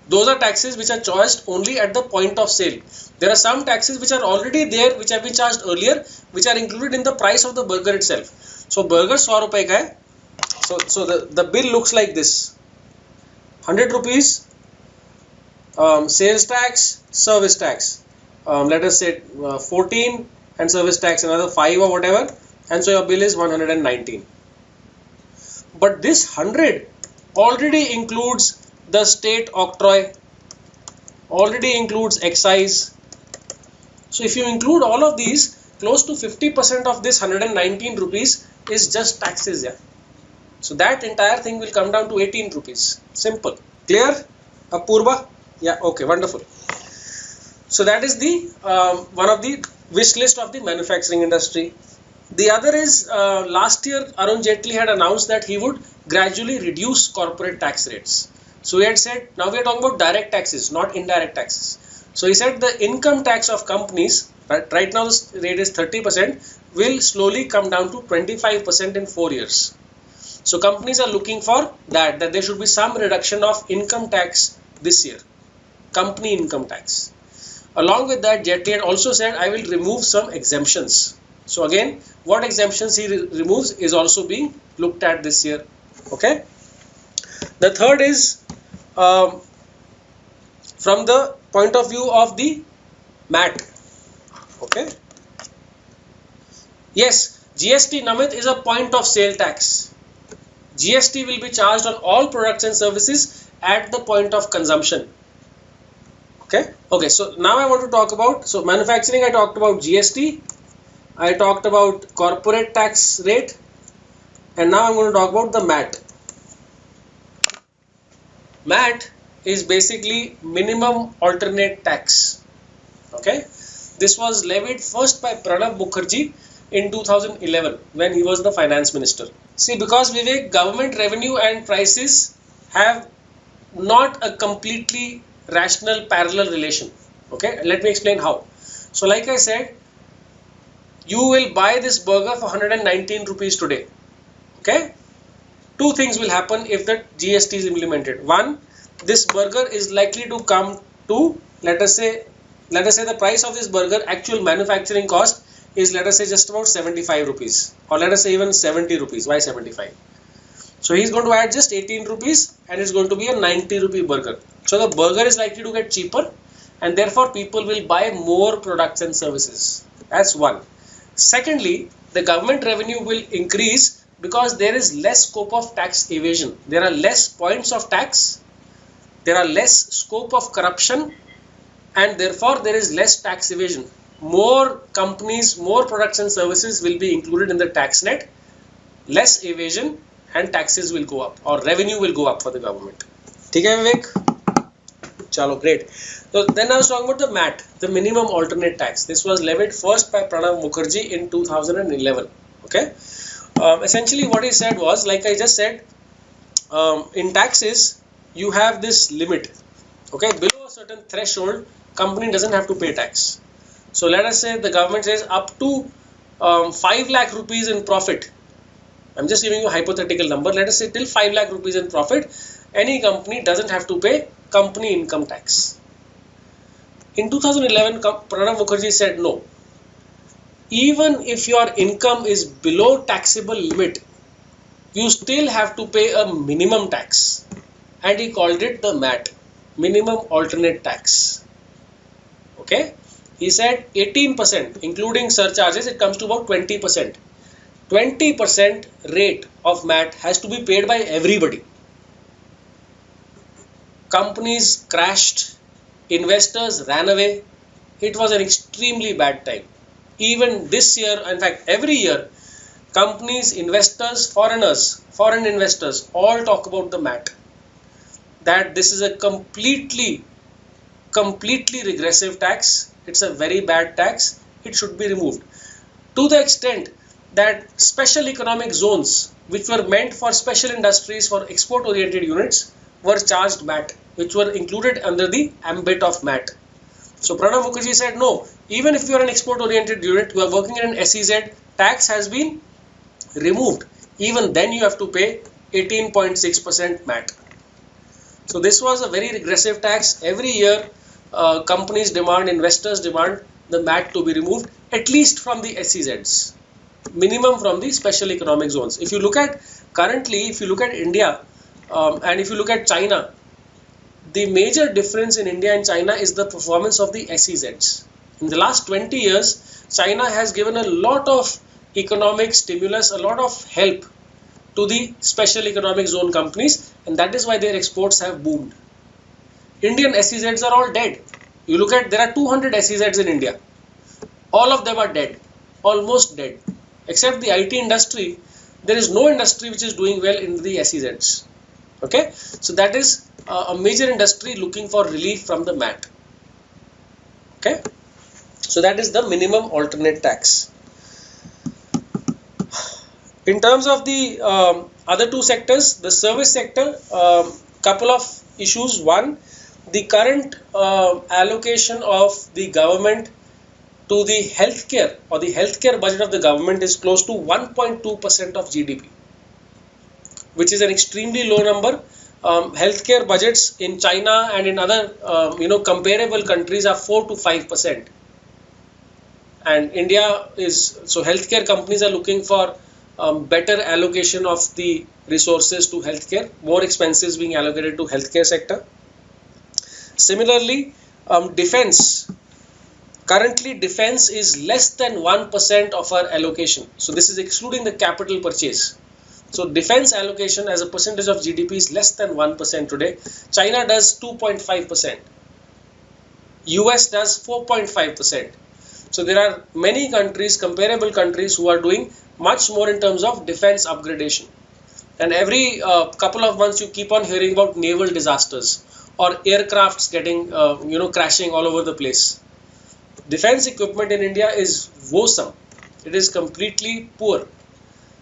Those are taxes which are charged only at the point of sale. There are some taxes which are already there, which have been charged earlier, which are included in the price of the burger itself. So burger 100 रुपए का है. So the bill looks like this. 100 rupees, sales tax, service tax. Let us say 14 and service tax another 5 or whatever, and so your bill is 119. But this 100 already includes the state octroi, already includes excise. So if you include all of these, close to 50% of this 119 rupees is just taxes, yeah. So that entire thing will come down to 18 rupees. Simple. Clear? Apurva? Yeah, okay, wonderful. So that is the one of the wish list of the manufacturing industry. The other is last year Arun Jaitley had announced that he would gradually reduce corporate tax rates. So he had said, now we are talking about direct taxes, not indirect taxes. So he said the income tax of companies, right now the rate is 30%, will slowly come down to 25% in 4 years. So companies are looking for that there should be some reduction of income tax this year, company income tax. Along with that, Jaitley had also said, I will remove some exemptions. So again, what exemptions he removes is also being looked at this year. Okay. The third is from the point of view of the MAT. Okay. Yes, GST, Namit, is a point of sale tax. GST will be charged on all products and services at the point of consumption. Okay, so now I want to talk about, so manufacturing, I talked about GST, I talked about corporate tax rate, and now I'm going to talk about the MAT. MAT is basically minimum alternate tax. Okay, this was levied first by Pranab Mukherjee in 2011 when he was the finance minister. See, because Vivek, government revenue and prices have not a completely rational parallel relation. Okay, let me explain how. So like I said, you will buy this burger for 119 rupees today. Okay, two things will happen if the GST is implemented. One, this burger is likely to come to, let us say the price of this burger, actual manufacturing cost is, let us say, just about 75 rupees, or let us say even 70 rupees. Why 75? So he's going to add just 18 rupees and it's going to be a 90 rupee burger. So the burger is likely to get cheaper and therefore people will buy more products and services. That's one. Secondly, the government revenue will increase because there is less scope of tax evasion. There are less points of tax, there are less scope of corruption, and therefore there is less tax evasion. More companies, more products and services will be included in the tax net, less evasion, and taxes will go up, or revenue will go up for the government. ठीक है विवेक? Chalo, great. So then I was talking about the MAT, the minimum alternate tax. This was levied first by Pranab Mukherjee in 2011. Okay. Essentially what he said was, like I just said, in taxes you have this limit. Okay, below a certain threshold, company doesn't have to pay tax. So let us say the government says up to 5 lakh rupees in profit. I'm just giving you a hypothetical number. Let us say till 5 lakh rupees in profit, any company doesn't have to pay company income tax. In 2011, Pranab Mukherjee said no. Even if your income is below taxable limit, you still have to pay a minimum tax. And he called it the MAT, minimum alternate tax. Okay. He said 18%, including surcharges, it comes to about 20%. 20% rate of MAT has to be paid by everybody. Companies crashed, investors ran away. It was an extremely bad time. Even this year, in fact, every year, companies, investors, foreigners, foreign investors all talk about the MAT. That this is a completely regressive tax. It's a very bad tax. It should be removed. To the extent that special economic zones, which were meant for special industries, for export oriented units, were charged MAT, which were included under the ambit of MAT. So Pranab Mukherjee said, no, even if you are an export oriented unit, you are working in an SEZ, tax has been removed. Even then you have to pay 18.6% MAT. So this was a very regressive tax. Every year companies demand, investors demand the MAT to be removed, at least from the SEZs, minimum from the special economic zones. If you look at currently, if you look at India and if you look at China, the major difference in India and China is the performance of the SEZs. In the last 20 years, China has given a lot of economic stimulus, a lot of help to the special economic zone companies, and that is why their exports have boomed. Indian SEZs are all dead. You look at, there are 200 SEZs in India. All of them are dead, almost dead. Except the IT industry, there is no industry which is doing well in the SEZs. Okay, so that is a major industry looking for relief from the MAT. Okay, so that is the minimum alternate tax. In terms of the other two sectors, the service sector, couple of issues. One, the current allocation of the government to the healthcare, or the healthcare budget of the government, is close to 1.2% of GDP, which is an extremely low number. Healthcare budgets in China and in other comparable countries are 4 to 5%, and India is, so healthcare companies are looking for better allocation of the resources to healthcare, more expenses being allocated to healthcare sector. Similarly, defense. Currently, defense is less than 1% of our allocation. So this is excluding the capital purchase. So defense allocation as a percentage of GDP is less than 1% today. China does 2.5%. US does 4.5%. So there are many countries, comparable countries, who are doing much more in terms of defense upgradation. And every couple of months you keep on hearing about naval disasters or aircrafts getting crashing all over the place. Defense equipment in India is woeful. It is completely poor.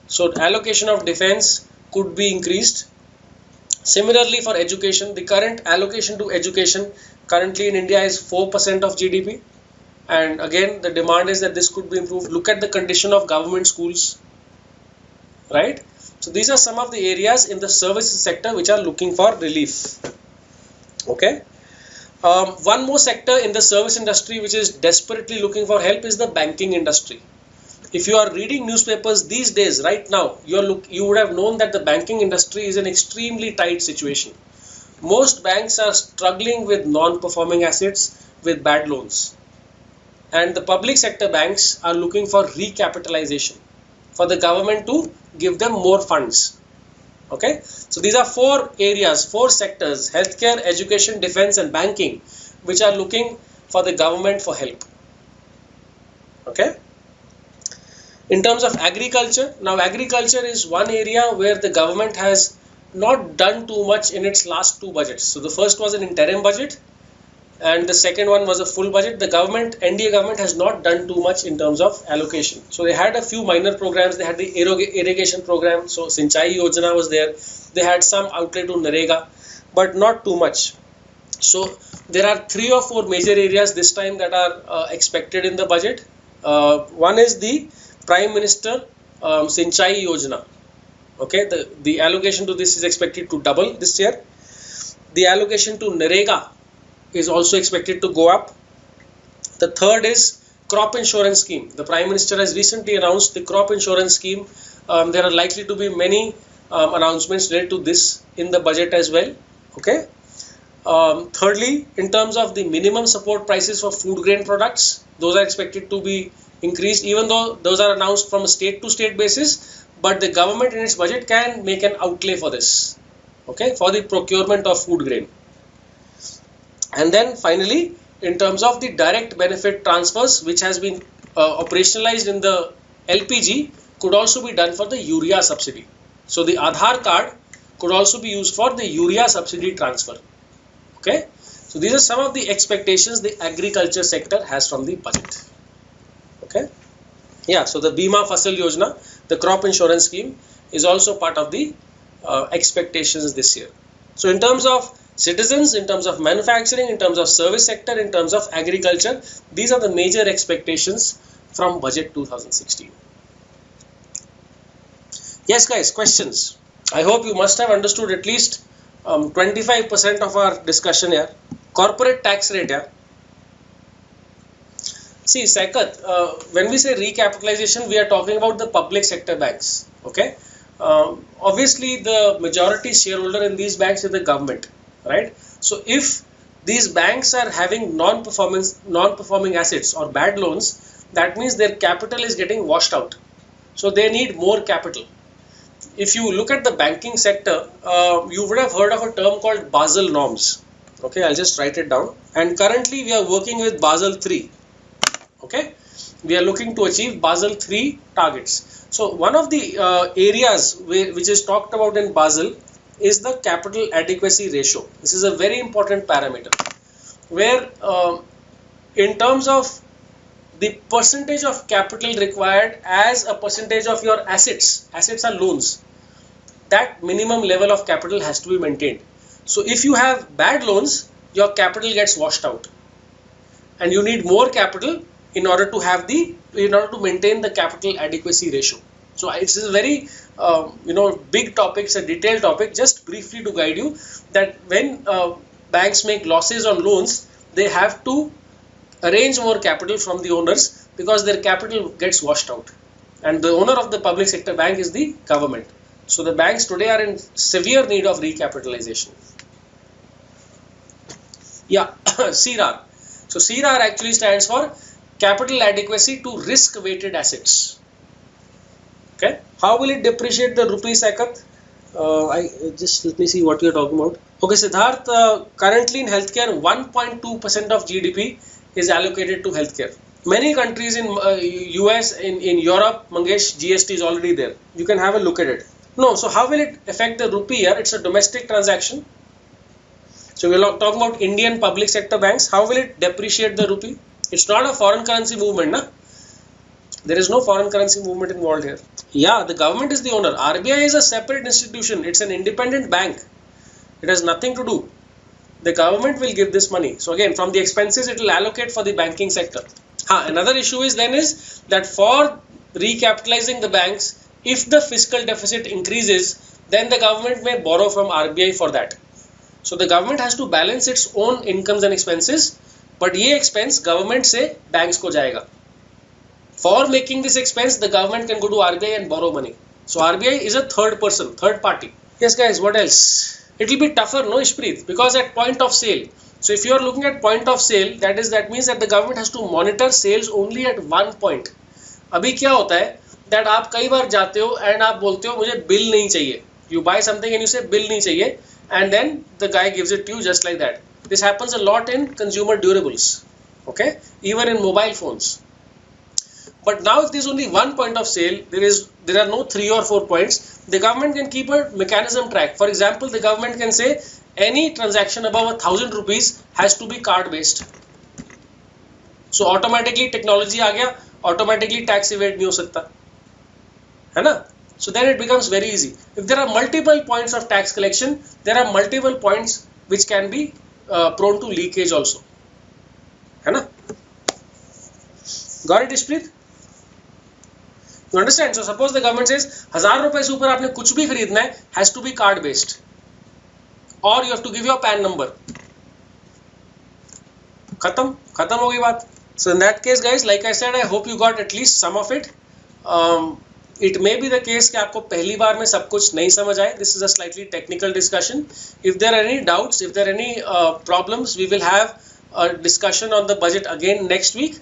So allocation of defense could be increased. Similarly, for education, the current allocation to education currently in India is 4% of GDP. And again, the demand is that this could be improved. Look at the condition of government schools, right? So these are some of the areas in the services sector which are looking for relief. Okay. One more sector in the service industry which is desperately looking for help is the banking industry. If you are reading newspapers these days, right now, you would have known that the banking industry is an extremely tight situation. Most banks are struggling with non-performing assets, with bad loans. And the public sector banks are looking for recapitalization, for the government to give them more funds. Okay, so these are four areas, four sectors: healthcare, education, defense, and banking, which are looking for the government for help. Okay. In terms of agriculture, now agriculture is one area where the government has not done too much in its last two budgets. So the first was an interim budget, and the second one was a full budget. The government, NDA government, has not done too much in terms of allocation. So they had a few minor programs. They had the irrigation program, so Sinchai Yojana was there. They had some outlay to Narega, but not too much. So there are 3 or 4 major areas this time that are expected in the budget. One is the Prime Minister Sinchai Yojana. Okay, the allocation to this is expected to double this year. The allocation to Narega is also expected to go up. The third is crop insurance scheme. The Prime Minister has recently announced the crop insurance scheme. There are likely to be many announcements related to this in the budget as well. Okay. Thirdly, in terms of the minimum support prices for food grain products, those are expected to be increased, even though those are announced from a state to state basis, but the government in its budget can make an outlay for this, okay, for the procurement of food grain. And then finally, in terms of the direct benefit transfers, which has been operationalized in the LPG, could also be done for the urea subsidy. So the Aadhaar card could also be used for the urea subsidy transfer. Okay, so these are some of the expectations the agriculture sector has from the budget. Okay, yeah, so the Bima Fasal Yojana, the crop insurance scheme, is also part of the expectations this year. So in terms of citizens, in terms of manufacturing, in terms of service sector, in terms of agriculture, these are the major expectations from budget 2016. Yes guys, questions? I hope you must have understood at least 25% of our discussion here. Corporate tax rate, yeah. See, Saikat, when we say recapitalization, we are talking about the public sector banks. Okay. Obviously, the majority shareholder in these banks is the government, right? So, if these banks are having non-performing assets or bad loans, that means their capital is getting washed out. So, they need more capital. If you look at the banking sector, you would have heard of a term called Basel norms. Okay, I'll just write it down. And currently we are working with Basel 3. Okay, we are looking to achieve Basel 3 targets. So one of the areas which is talked about in Basel is the capital adequacy ratio. This is a very important parameter where in terms of the percentage of capital required as a percentage of your assets are loans, that minimum level of capital has to be maintained. So if you have bad loans, your capital gets washed out and you need more capital in order to maintain the capital adequacy ratio. So it's a very big topic, it's a detailed topic. Just briefly to guide you that when banks make losses on loans, they have to arrange more capital from the owners because their capital gets washed out, and the owner of the public sector bank is the government. So the banks today are in severe need of recapitalization. Yeah, CRAR. So CRAR actually stands for capital adequacy to risk weighted assets. Okay, how will it depreciate the rupee, Saikat? Let me see what you are talking about. Okay, Siddharth, currently in healthcare 1.2% of GDP is allocated to healthcare. Many countries in US, in Europe, Mangesh, GST is already there. You can have a look at it. No, so how will it affect the rupee here? It's a domestic transaction. So we're talking about Indian public sector banks. How will it depreciate the rupee? It's not a foreign currency movement, na? There is no foreign currency movement involved here. Yeah, the government is the owner. RBI is a separate institution. It's an independent bank. It has nothing to do. The government will give this money. So again, from the expenses, it will allocate for the banking sector. Another issue is that for recapitalizing the banks, if the fiscal deficit increases, then the government may borrow from RBI for that. So the government has to balance its own incomes and expenses, but ye expense government se banks ko jayega. For making this expense, the government can go to RBI and borrow money. So RBI is a third party. Yes guys, what else? It will be tougher, no Ishpreet, because at point of sale. So if you are looking at point of sale, that means that the government has to monitor sales only at one point. अभी क्या होता है that आप कई बार जाते हो and आप बोलते हो मुझे bill नहीं चाहिए. You buy something and you say bill नहीं चाहिए, and then the guy gives it to you just like that. This happens a lot in consumer durables, okay, even in mobile phones. But now if there is only one point of sale, there are no 3 or 4 points, the government can keep a mechanism track. For example, the government can say any transaction above 1,000 rupees has to be card based. So automatically technology आ गया, automatically tax evade नहीं हो सकता, है ना? So then it becomes very easy. If there are multiple points of tax collection, there are multiple points which can be prone to leakage also, है ना? Got it, Ishpreet? You understand? So suppose the government says 1000 रुपए से ऊपर आपने कुछ भी खरीदना है has to be card based, or you have to give your PAN number. खत्म हो गई बात. So in that case, guys, like I said, I hope you got at least some of it. It may be the case कि आपको पहली बार में सब कुछ नहीं समझ आए. This is a slightly technical discussion. If there are any doubts, if there are any problems, we will have a discussion on the budget again next week.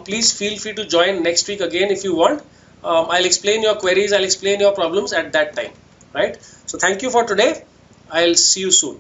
Please feel free to join next week again if you want. I'll explain your queries, I'll explain your problems at that time. Right? So thank you for today. I'll see you soon.